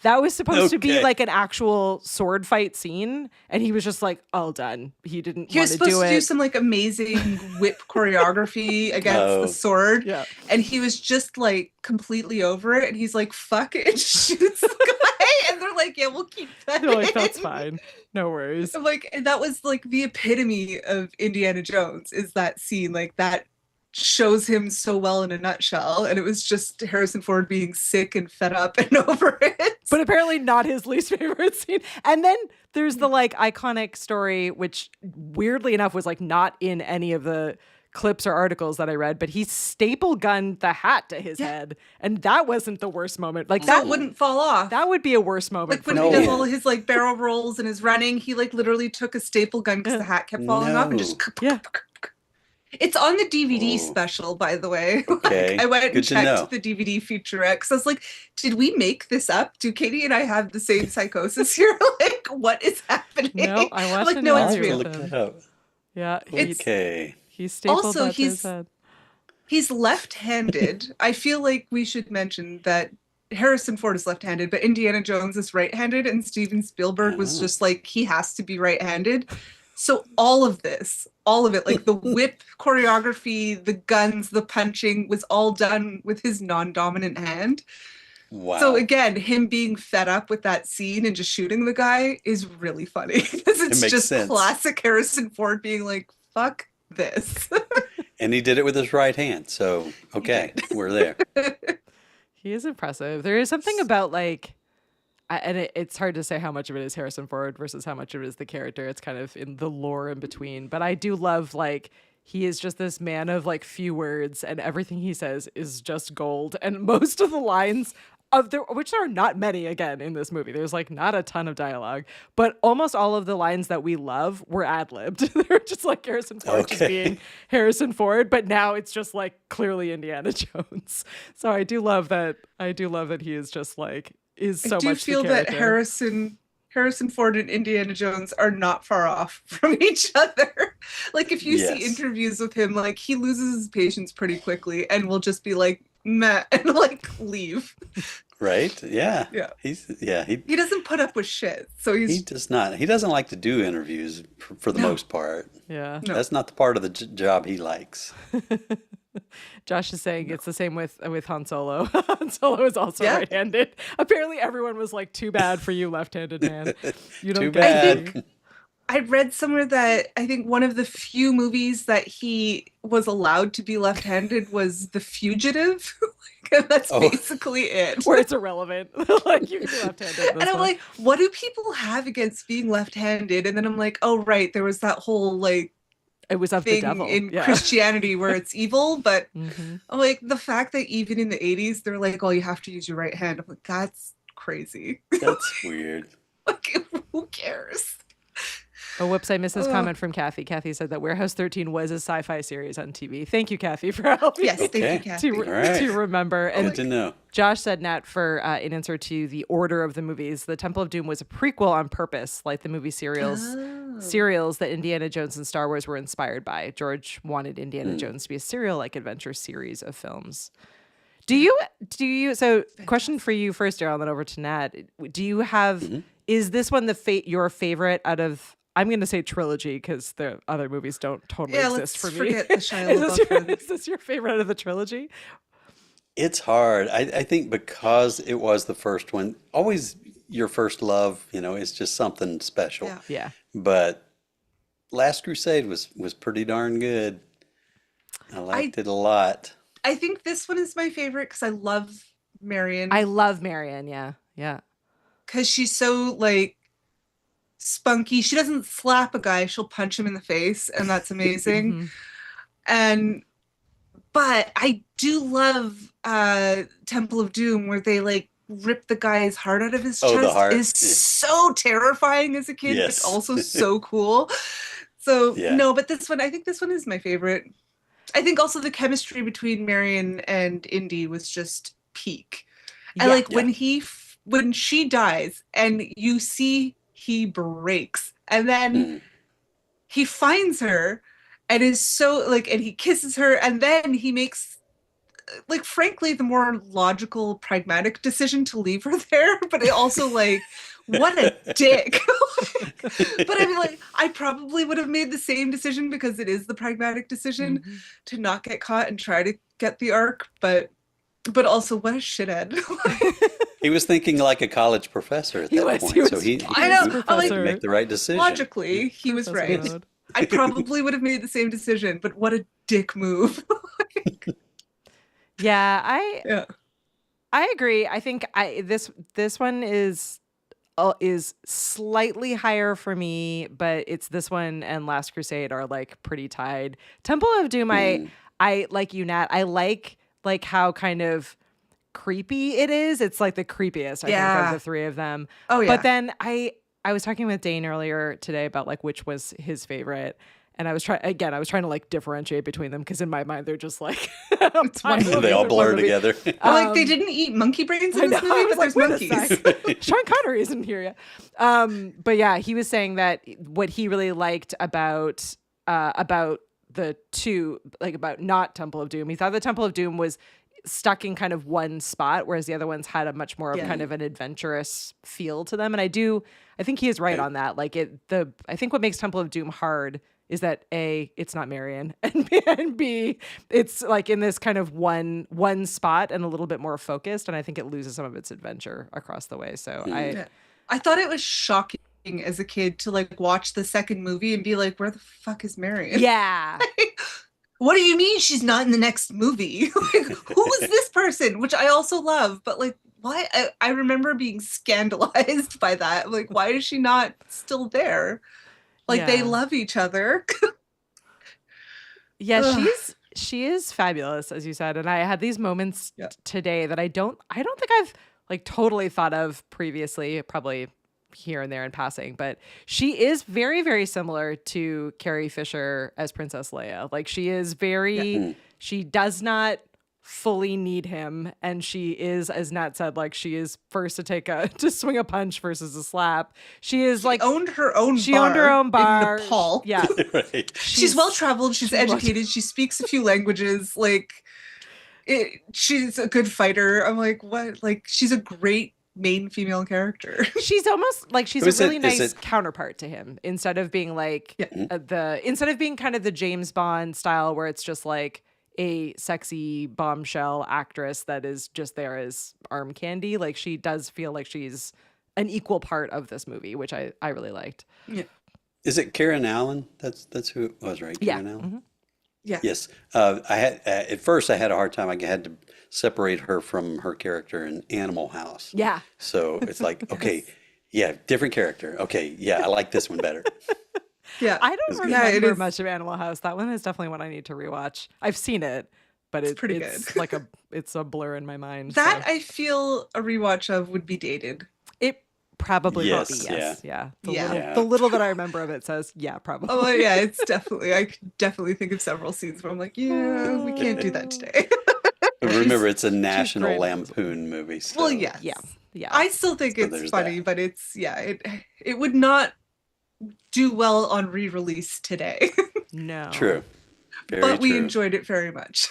That was supposed to be Okay. like an actual sword fight scene, and he was just like, all done. He didn't He want was to supposed do to do it. some like amazing whip choreography against Oh. the sword. Yeah. And he was just like completely over it. And he's like, fuck it, and shoots the guy. And they're like, yeah, we'll keep that. They're like, in. that's fine. No worries. I'm like, and that was like the epitome of Indiana Jones, is that scene. Like that shows him so well in a nutshell. And it was just Harrison Ford being sick and fed up and over it. But apparently not his least favorite scene. And then there's the like iconic story, which weirdly enough was like not in any of the clips or articles that I read, but he staple gunned the hat to his head. And that wasn't the worst moment. Like that that wouldn't fall off. that would be a worse moment Like for when me. he does all his like barrel rolls and his running, he like literally took a staple gun because the hat kept falling off and No. just Yeah. It's on the DVD Oh. special, by the way. Okay, I went good and to know. checked the DVD featurette because I was like, did we make this up? Do Katie and I have the same psychosis here? Like, what is happening? No, I watched like, an no, I'll it's have to interview real. with look him. that up. Yeah. Okay. He stapled Also, that to his head. He's left-handed. I feel like we should mention that Harrison Ford is left-handed, but Indiana Jones is right-handed, and Steven Spielberg was Oh. just like, he has to be right-handed. So all of it, like the whip choreography, the guns, the punching, was all done with his non-dominant hand. Wow. So again, him being fed up with that scene and just shooting the guy is really funny because it's makes just sense. classic Harrison Ford being like, fuck this. And he did it with his right hand. So, okay, we're there. He is impressive. There is something about like, it's hard to say how much of it is Harrison Ford versus how much of it is the character. It's kind of in the lore in between. But I do love like he is just this man of like few words, and everything he says is just gold. And most of the lines which are not many again in this movie. There's like not a ton of dialogue, but almost all of the lines that we love were ad-libbed. They're just like Harrison Ford just Okay. being Harrison Ford, but now it's just like clearly Indiana Jones. So I do love that. I do love that he is just like is so I do much feel the that character. Harrison Ford and Indiana Jones are not far off from each other. Like if you see Yes. interviews with him, like he loses his patience pretty quickly and will just be like, meh, and like leave. Right? Yeah. Yeah. He He doesn't put up with shit. So he he's does not. He doesn't like to do interviews for the No. most part. Yeah. No. That's not the part of the job he likes. Josh is saying it's the same with Han Solo. Han Solo is also Yeah. right-handed. Apparently everyone was like, too bad for you, left-handed man. You don't Too get bad. to be- I read somewhere that I think one of the few movies that he was allowed to be left-handed was The Fugitive. And that's Oh. basically it. where it's irrelevant. Like you can be left-handed. in And this I'm one. like, what do people have against being left-handed? And then I'm like, oh right, there was that whole like it was of the thing devil. in Yeah. Christianity where it's evil, but Mhm. I'm like, the fact that even in the 80s they're like, oh, you have to use your right hand. I'm like, that's crazy. That's weird. Like, who cares? Oh, whoops, I missed this Ugh. comment from Kathy. Kathy said that Warehouse 13 was a sci-fi series on TV. Thank you, Kathy, for helping Yes, thank Okay. you, Kathy. to, All right. to remember. Good And to know. Josh said, Nat, for in answer to the order of the movies, The Temple of Doom was a prequel on purpose, like the movie serials that Indiana Jones and Star Wars were inspired by. George wanted Indiana Jones to be a serial-like adventure series of films. Do you? So, question for you first, Darrell, and then over to Nat. Do you have? Is this one your favorite out of? I'm going to say trilogy because the other movies don't totally Yeah, exist let's for me. forget the Shia Is this, your, LaBeouf one. is this your favorite out of the trilogy? It's hard. I think because it was the first one, always your first love, it's just something special. Yeah. Yeah. But Last Crusade was pretty darn good. I liked it a lot. I think this one is my favorite because I love Marion. I love Marion. Yeah. Yeah. Because she's so like spunky. She doesn't slap a guy, she'll punch him in the face, and that's amazing. Mhm. But I do love Temple of Doom where they like rip the guy's heart out of his Oh, the chest. heart. Is so terrifying as a kid, Yes. but also so cool. So Yeah. no, but I think this one is my favorite. I think also the chemistry between Marion and Indy was just peak. And Yeah. like when she dies and you see he breaks and then Mm. he finds her and is so like, and he kisses her and then he makes like, frankly, the more logical, pragmatic decision to leave her there. But it also, like, what a dick. But I mean, like, I probably would have made the same decision because it is the pragmatic decision to not get caught and try to get the Ark. But also, what a shithead. He was thinking like a college professor at that point, so he I know. he I'm like, would make the right decision. logically, he was right. Mode. I probably would have made the same decision, but what a dick move. Yeah, Yeah. I agree. I think this one is slightly higher for me, but it's this one and Last Crusade are like pretty tied. Temple of Doom, I like you, Nat. I like how kind of creepy it is. It's like the creepiest, I think, of the three of them. Oh, yeah. But then I was talking with Dane earlier today about like which was his favorite. And I was trying to like differentiate between them because in my mind they're just like It's one movie. They all blur together. Like, they didn't eat monkey brains in this movie, but there's monkeys. Sean Connery isn't here yet. But yeah, he was saying that what he really liked about the two, like about not Temple of Doom, he thought the Temple of Doom was stuck in kind of one spot, whereas the other ones had a much more of kind of an adventurous feel to them. And I think he is right on that. Like I think what makes Temple of Doom hard is that A, it's not Marion, and B, it's like in this kind of one spot and a little bit more focused, and I think it loses some of its adventure across the way. So I thought it was shocking as a kid to like watch the second movie and be like, where the fuck is Marion? Yeah. What do you mean she's not in the next movie? Like, who is this person? Which I also love, but like, why? I remember being scandalized by that. Like, why is she not still there? Like, they love each other. Yeah, she is fabulous, as you said. And I had these moments today that I don't think I've like totally thought of previously, probably here and there in passing, but she is very, very similar to Carrie Fisher as Princess Leia. Like, she is she does not fully need him, and she is, as Nat said, like, she is first to swing a punch versus a slap. She is like owned her own bar in Nepal. Yeah. Right. She's well traveled, she's educated, she speaks a few languages, like she's a good fighter. I'm like, what? Like, she's a great main female character. She's almost like she's a really nice counterpart to him, instead of being like instead of being kind of the James Bond style where it's just like a sexy bombshell actress that is just there as arm candy. Like, she does feel like she's an equal part of this movie, which I really liked. Yeah. Is it Karen Allen? That's who it was, right? Karen Allen? Mm-hmm. Yeah. Yes. I had at first I had a hard time. I had to separate her from her character in Animal House. Yeah. So it's like, okay, different character. Okay, yeah, I like this one better. Yeah. I don't remember much of Animal House. That one is definitely one I need to rewatch. I've seen it, but it's pretty good. Like it's a blur in my mind. That I feel a rewatch of would be dated. It probably will be, The little that I remember of it says, probably. Oh, yeah, it's definitely, I could definitely think of several scenes where I'm like, yeah, we can't do that today. But remember, it's a National Lampoon movie. So. Well, yes. Yeah. I still think it's funny, but it's, it would not do well on re-release today. No. True. But we enjoyed it very much.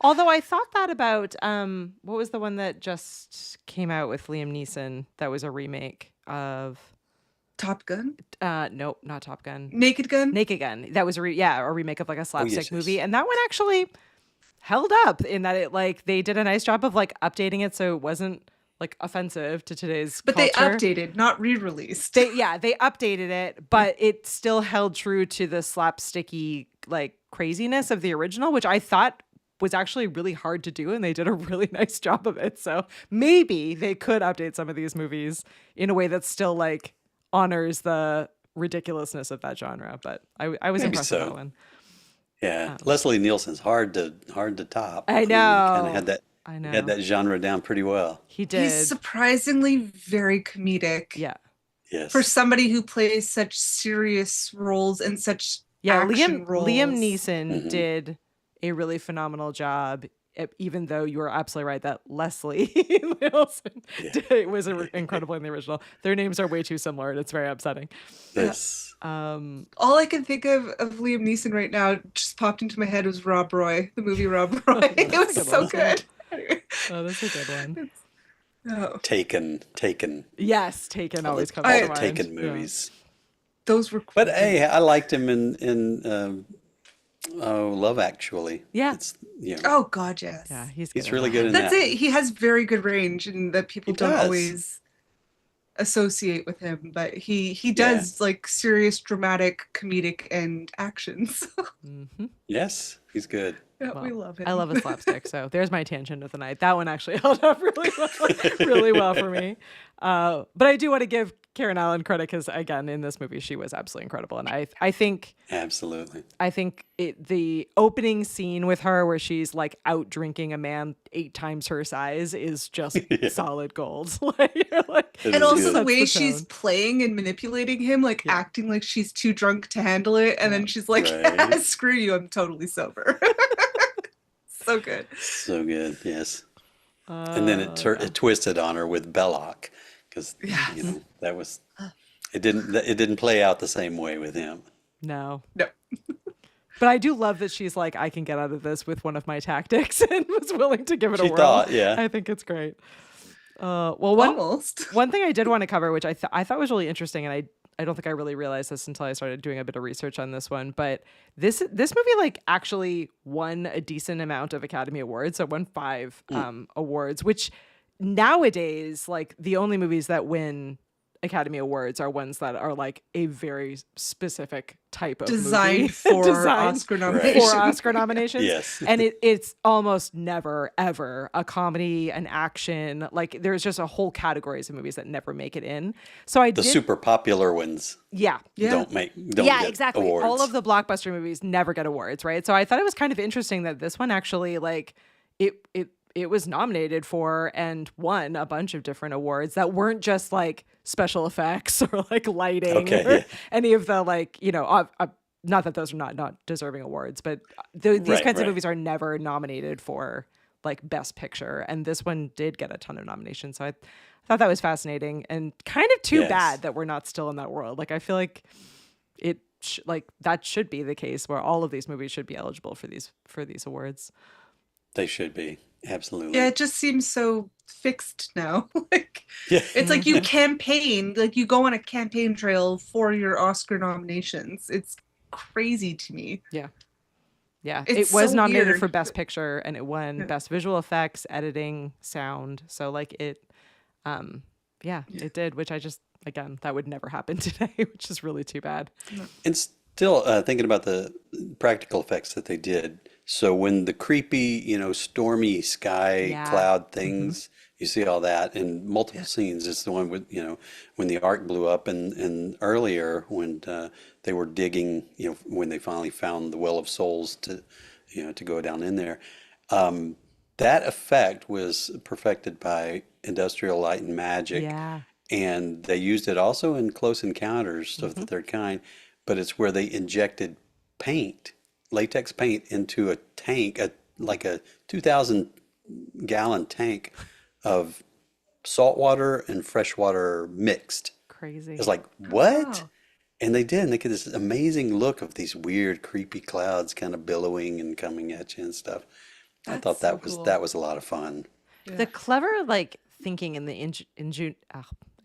Although I thought that about what was the one that just came out with Liam Neeson that was a remake of Top Gun? Nope, not Top Gun. Naked Gun? Naked Gun. That was a remake of like a slapstick movie, yes. and that one actually held up in that it like they did a nice job of like updating it so it wasn't like offensive to today's But culture. they updated, not re-released. They updated it, but it still held true to the slapsticky like craziness of the original, which I thought was actually really hard to do, and they did a really nice job of it. So maybe they could update some of these movies in a way that still like honors the ridiculousness of that genre. But I was impressed with that one. Yeah, Leslie Nielsen's hard to top. I know. He kind of had that. I know. Had that genre down pretty well. He did. He's surprisingly very comedic. Yeah. Yes. For somebody who plays such serious roles and such action roles. Liam Neeson did a really phenomenal job, even though you were absolutely right that Leslie Nielsen was incredible in the original. Their names are way too similar, and it's very upsetting. Yes. All I can think of Liam Neeson right now just popped into my head was Rob Roy, the movie Rob Roy. It That's a was good so one. good. Anyway, Oh, that's a good one. oh, Taken, Yes, Taken all the, always comes all to the mind. Taken Yeah. movies. those were But cool. hey, I liked him Love Actually. Yeah. It's, you know, Oh God, Yeah, yes. he's good he's in really good that. in That's that. it. He has very good range, and that He people don't does. always associate with him. But he Yeah. does like serious, dramatic, comedic, and actions. Hmm. Yes, he's good. Yeah, we Well, love I him. love a slapstick, so there's my tangent of the night. That one actually held up really well for me. But I do want to give Karen Allen credit because, again, in this movie, she was absolutely incredible, and I think Absolutely. the opening scene with her where she's like out drinking a man 8 times her size is just Yeah. solid gold. like, It And is also good. the way Sets the she's tone. playing and manipulating him, like Yeah. acting like she's too drunk to handle it, and then she's like, Right. "Screw you, I'm totally sober." So good. So good, yes. And then it twisted on her with Belloc, because Yes. you know that was it didn't play out the same way with him. no. No. But I do love that she's like, I can get out of this with one of my tactics and was willing to give it a She whirl. thought, yeah. I think it's great. Well, one Almost. one thing I did want to cover, which I thought was really interesting, and I don't think I really realized this until I started doing a bit of research on this one, but this movie like actually won a decent amount of Academy Awards. So it won 5 awards, which nowadays, like the only movies that win Academy Awards are ones that are like a very specific type of movie. Designed for Designed Oscar Right. nomination. for Oscar nominations. Yes. And it's almost never, ever a comedy, an action. Like there's just a whole categories of movies that never make it in. So I The did. super popular ones Yeah. Yeah. don't Yeah, get exactly. awards. All of the blockbuster movies never get awards, right? So I thought it was kind of interesting that this one actually like it was nominated for and won a bunch of different awards that weren't just like special effects or like lighting Okay, or yeah. any of the like, not that those are not deserving awards, but these Right, kinds of right. movies are never nominated for like best picture. And this one did get a ton of nominations. So I thought that was fascinating and kind of too Yes. bad that we're not still in that world. Like I feel like like that should be the case where all of these movies should be eligible for these awards. They should be. Absolutely. Yeah, it just seems so fixed now. Like Yeah. it's like you campaign, like you go on a campaign trail for your Oscar nominations. It's crazy to me. Yeah. Yeah. It's It was so nominated weird. for Best Picture and it won Yeah. Best Visual Effects, Editing, Sound. So like it it did, which I just again, that would never happen today, which is really too bad. And still thinking about the practical effects that they did. So when the creepy, stormy sky Yeah. cloud things, you see all that in multiple scenes. It's the one with, when the Ark blew up and earlier when they were digging, when they finally found the Well of Souls to go down in there. That effect was perfected by Industrial Light and Magic. Yeah. And they used it also in Close Encounters of the Third Kind, but it's where they injected paint, latex paint into a tank, like a 2,000-gallon tank of salt water and fresh water mixed. Crazy. It's like, what? Wow. And they did, and they get this amazing look of these weird, creepy clouds kind of billowing and coming at you and stuff. I That's thought so that was cool. that was a lot of fun. The clever like thinking in the I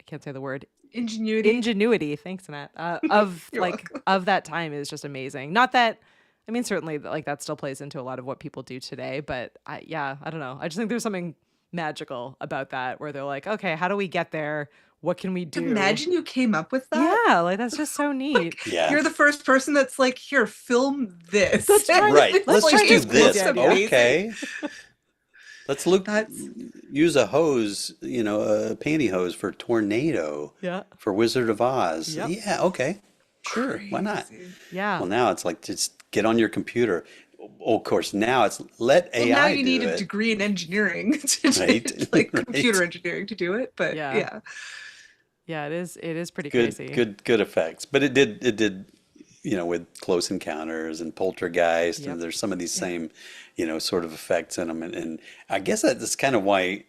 can't say the word Ingenuity. thanks Annette, of You're like of that time is just amazing. Not that I mean certainly like that still plays into a lot of what people do today, but I don't know, I just think there's something magical about that where they're like, okay, how do we get there, what can we do? Imagine you came up with that. Yeah, like that's just so neat. Yeah. You're the first person that's like, here, film this. That's right. Right. Let's Let's just try do to this. explode the idea. Okay. Let's That's- use a hose, a pantyhose for Tornado, Yeah. for Wizard of Oz. Yep. Yeah, okay. Sure. Why not? Crazy. Yeah. Well, now it's like just get on your computer. Of course, now it's let Well, AI now you do need a it. degree in engineering to Right, like right. computer engineering to do it. But Yeah. yeah. Yeah, it is pretty Good, crazy. good effects. But it did, with Close Encounters and Poltergeist, Yep. and there's some of these same, sort of effects in them. And I guess that's kind of why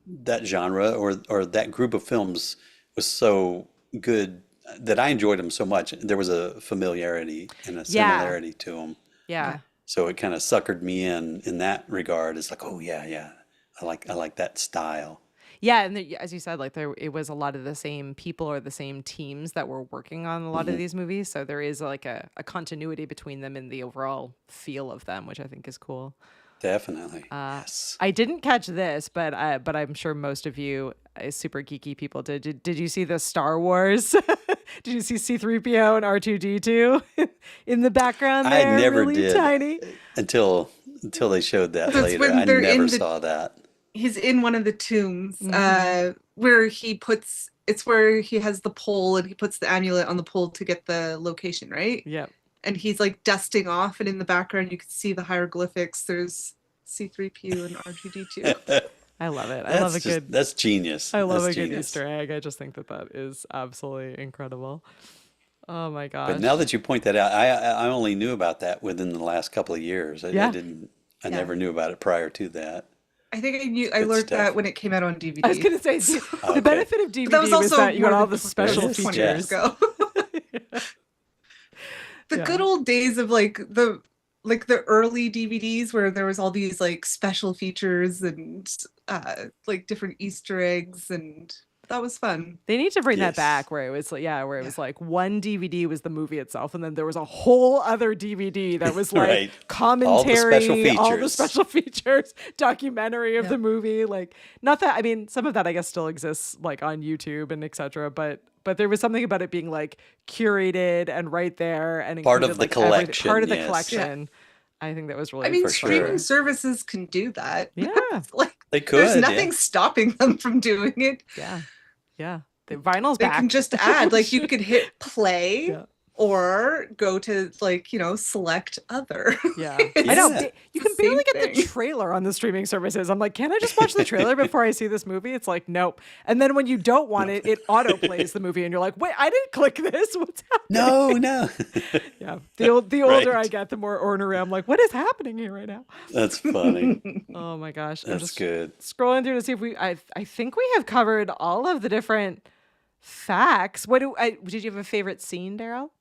that genre or that group of films was so good that I enjoyed them so much. There was a familiarity and a Yeah. similarity to them. Yeah. So it kind of suckered me in that regard. It's like, oh yeah, I like that style. Yeah, and as you said, like it was a lot of the same people or the same teams that were working on a lot of these movies. So there is like a continuity between them in the overall feel of them, which I think is cool. Definitely. Yes. I didn't catch this, but I'm sure most of you super geeky people did. Did you see the Star Wars? Did you see C-3PO and R2-D2 in the background there? I never really did tiny. until they showed that That's later. when I they're never in the- saw that. He's in one of the tombs where it's where he has the pole and he puts the amulet on the pole to get the location, right? Yep. And he's like dusting off, and in the background you can see the hieroglyphics. There's C-3PO and R2-D2. I love it. I love a good. That's genius. I love That's a good genius. Easter egg. I just think that is absolutely incredible. Oh my gosh. But now that you point that out, I only knew about that within the last couple of years. I Yeah. didn't. I never knew about it prior to that. I think I Good learned stuff. that when it came out on DVD. I was gonna say the benefit of DVD But that was also that you got more all than the special 20 features. years ago. The Yeah. good old days of like the early DVDs where there was all these like special features and like different Easter eggs, and that was fun. They need to bring that Yes. back where it was like, where it was like one DVD was the movie itself, and then there was a whole other DVD that was like Right. commentary, all the features. special features, documentary of the movie. Like, not that, I mean, some of that I guess still exists like on YouTube and etc. But there was something about it being like curated and right there and Part of included, the like, collection, part of the yes. collection. I think that was really I mean, For streaming sure. services can do that. Yeah. Like They could. there's yeah. nothing stopping them from doing it. Yeah. The vinyl's They back. can just add, like you could hit play Yeah. or go to like, select other. Yeah, I know. Yeah. You can Same barely get the thing. trailer on the streaming services. I'm like, can I just watch the trailer before I see this movie? It's like, nope. And then when you don't want it, it auto plays the movie, and you're like, wait, I didn't click this. What's happening? No. Yeah. The older I Right. get, the more ornery I'm like, what is happening here right now? That's funny. Oh my gosh. I'm That's just good. scrolling through to see if I think we have covered all of the different facts. Did you have a favorite scene, Darrell?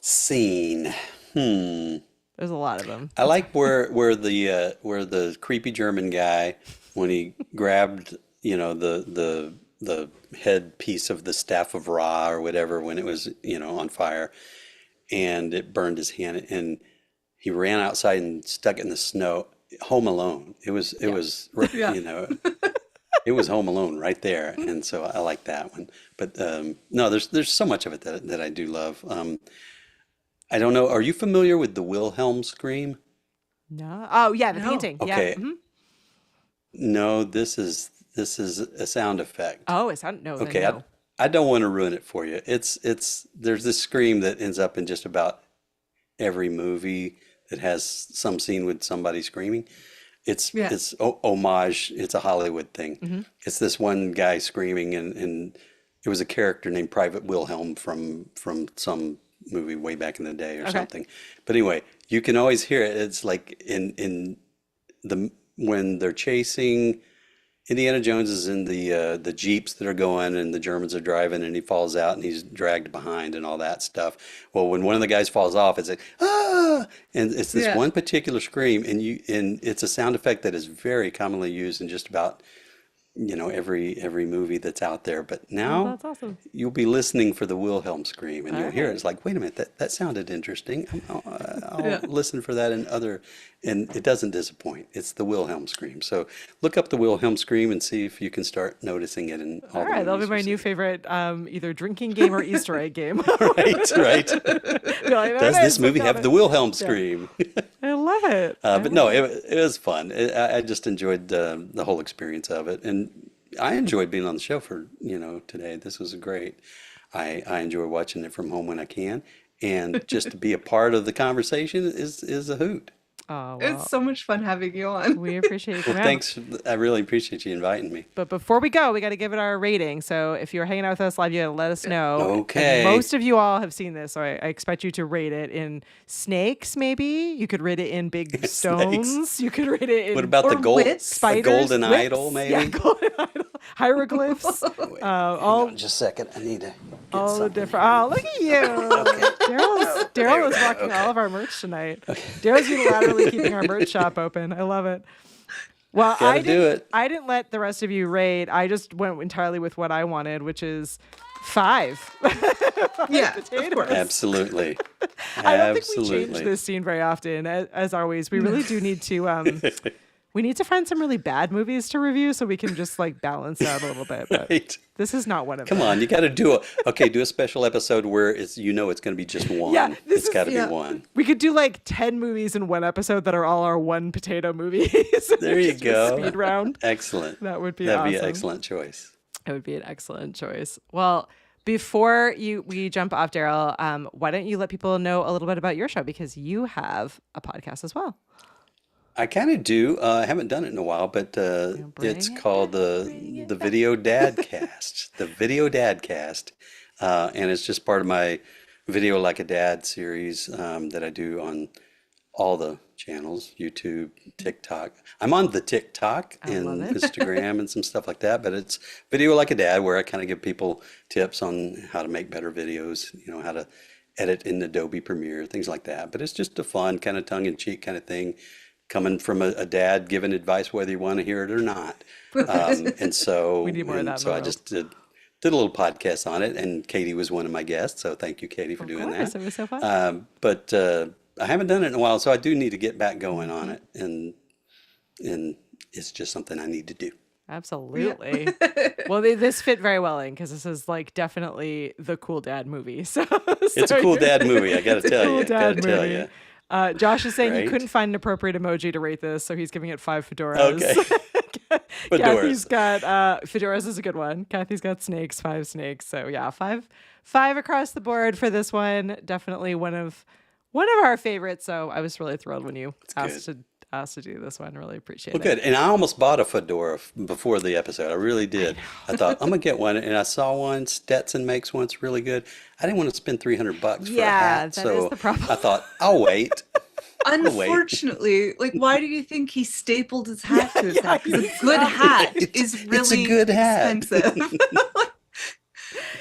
Scene. There's a lot of them. I like where the creepy German guy, when he grabbed the head piece of the staff of Ra or whatever, when it was on fire, and it burned his hand, and he ran outside and stuck it in the snow. Home Alone. It was it was Home Alone right there, and so I like that one. But no, there's so much of it that I do love. I don't know. Are you familiar with the Wilhelm scream? No. Oh yeah, the No. painting. Okay. Yeah. Mhm. No, this is a sound effect. Oh, it's not. No. then Okay, no. I don't want to ruin it for you. It's there's this scream that ends up in just about every movie that has some scene with somebody screaming. It's Yeah. it's homage. It's a Hollywood thing. It's this one guy screaming, and it was a character named Private Wilhelm from some movie way back in the day or Okay. something. But anyway, you can always hear it. It's like in the when they're chasing. Indiana Jones is in the Jeeps that are going, and the Germans are driving, and he falls out and he's dragged behind and all that stuff. Well, when one of the guys falls off, it's like ah, and it's this Yeah. one particular scream, and it's a sound effect that is very commonly used in just about every movie that's out there. But now That's awesome. you'll be listening for the Wilhelm scream, and All you'll hear it. right. It's like, wait a minute, that sounded interesting. I'll listen for that in other, and it doesn't disappoint. It's the Wilhelm scream. So look up the Wilhelm scream and see if you can start noticing it in all All the right, that'll be movies my you new see. favorite either drinking game or Easter egg game. Right, right. You're like, "There Does it this is, movie got have it." the Wilhelm scream? I love it. But no, it was fun. I just enjoyed the whole experience of it, and I enjoyed being on the show for today. This was great. I enjoy watching it from home when I can, and just to be a part of the conversation is a hoot. Oh, well, It's so much fun having you on. we appreciate you Well, coming out. thanks. I really appreciate you inviting me. But before we go, we got to give it our rating. So if you're hanging out with us live, you got to let us know. Okay. And most of you all have seen this, so I expect you to rate it in snakes. Maybe you could rate it in big stones. You could rate it in What about Or the gold, wits. the spiders, golden whips. idol? Maybe. Yeah, golden idol. hieroglyphs, Wait, all hang on just a second. I need to get all the something. different. Oh, look at you! Darrell is rocking all of our merch tonight. Darrell's unilaterally keeping our merch shop open. I love it. Well, Gotta do it. I didn't let the rest of you rate. I just went entirely with what I wanted, which is 5. Yeah, of potatoes. course. Absolutely. I don't think we change this scene very often. As always, we really do need to. We need to find some really bad movies to review so we can just like balance out a little bit. But Right. this is not one of Come them. on, you got to do a special episode where it's it's going to be just one. Yeah, this It's is- got to yeah. be one. We could do like 10 movies in one episode that are all our one potato movies. There you Just do a go. Speed round. Excellent. That would be That'd be an awesome. excellent choice. It would be an excellent choice. Well, before we jump off, Darrell, why don't you let people know a little bit about your show, because you have a podcast as well. I kind of do. I haven't done it in a while, but it's called the Video Dadcast. The Video Dadcast, and it's just part of my Video Like a Dad series that I do on all the channels, YouTube, TikTok. I'm on the TikTok and love it. Instagram and some stuff like that, but it's Video Like a Dad, where I kind of give people tips on how to make better videos, how to edit in Adobe Premiere, things like that. But it's just a fun kind of tongue-in-cheek kind of thing, coming from a dad giving advice whether you want to hear it or not. And so, We need more of that in the I world. just did a little podcast on it, and Katie was one of my guests. So thank you, Katie, for doing Of course, that. it was so fun. But I haven't done it in a while, so I do need to get back going on it, and it's just something I need to do. Absolutely. Well, this fit very well in because this is like definitely the cool dad movie. So It's a cool dad movie, I got to tell cool you. dad Got to tell movie. you. Josh is saying he Right? couldn't find an appropriate emoji to rate this, so he's giving it 5 fedoras. Okay. Kathy's Fedoras. got fedoras is a good one. Kathy's got snakes, 5 snakes. So yeah, 5 across the board for this one. Definitely one of our favorites. So I was really thrilled when you asked to do this one. Really appreciate Well, it. good. And I almost bought a fedora before the episode. I really did. I thought I'm gonna get one, and I saw one. Stetson makes one. It's really good. I didn't want to spend $300 for a Yeah, hat, that so is the problem. I thought I'll wait. Unfortunately, like, why do you think he stapled his hat to his hat? Because a good hat is really It's a good hat. expensive.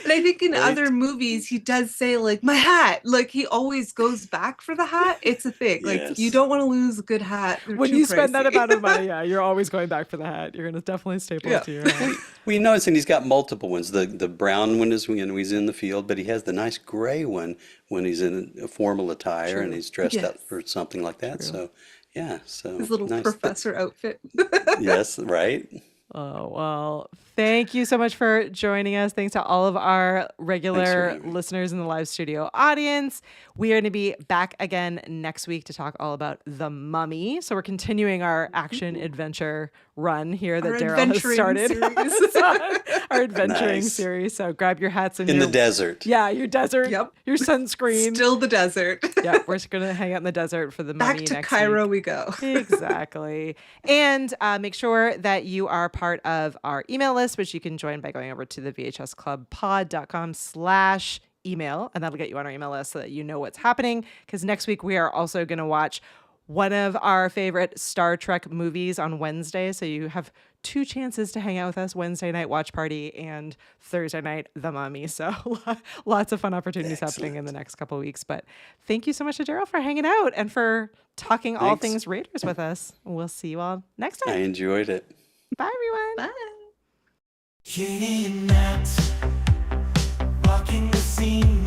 And I think in other movies, he does say, like, my hat. Like, he always goes back for the hat. It's a thing. Like, Yes. you don't want to lose a good hat. They're When too you spend that pricey. amount of money, yeah, you're always going back for the hat. You're gonna definitely staple it to your hat. Well, you notice, and he's got multiple ones. The brown one is when he's in the field, but he has the nice gray one when he's in a formal attire and he's dressed up Yes. for something like that. So, yeah. So His little nice. professor outfit. Yes, right. Oh, well, thank you so much for joining us. Thanks to all of our regular having me. listeners in the live studio audience. We are going to be back again next week to talk all about The Mummy. So we're continuing our action adventure run here that Our Darrell has adventuring started. series. Our adventuring Nice. series. So grab your hats and In your, the desert. Yeah, your desert, Yep. your sunscreen. Still the desert. Yeah, we're just going to hang out in the desert for The Mummy Back to next Cairo week. we go. Exactly. And make sure that you are part of our email list, which you can join by going over to the vhsclubpod.com/email, and that'll get you on our email list so that you know what's happening. Because next week we are also going to watch one of our favorite Star Trek movies on Wednesday. So you have 2 chances to hang out with us: Wednesday night watch party and Thursday night The Mummy. So lots of fun opportunities happening in the next couple of weeks. But thank you so much to Darrell for hanging out and for talking all Thanks. things Raiders with us. We'll see you all next I time. enjoyed it. Bye, everyone. Bye. Kidnapped, walking the scene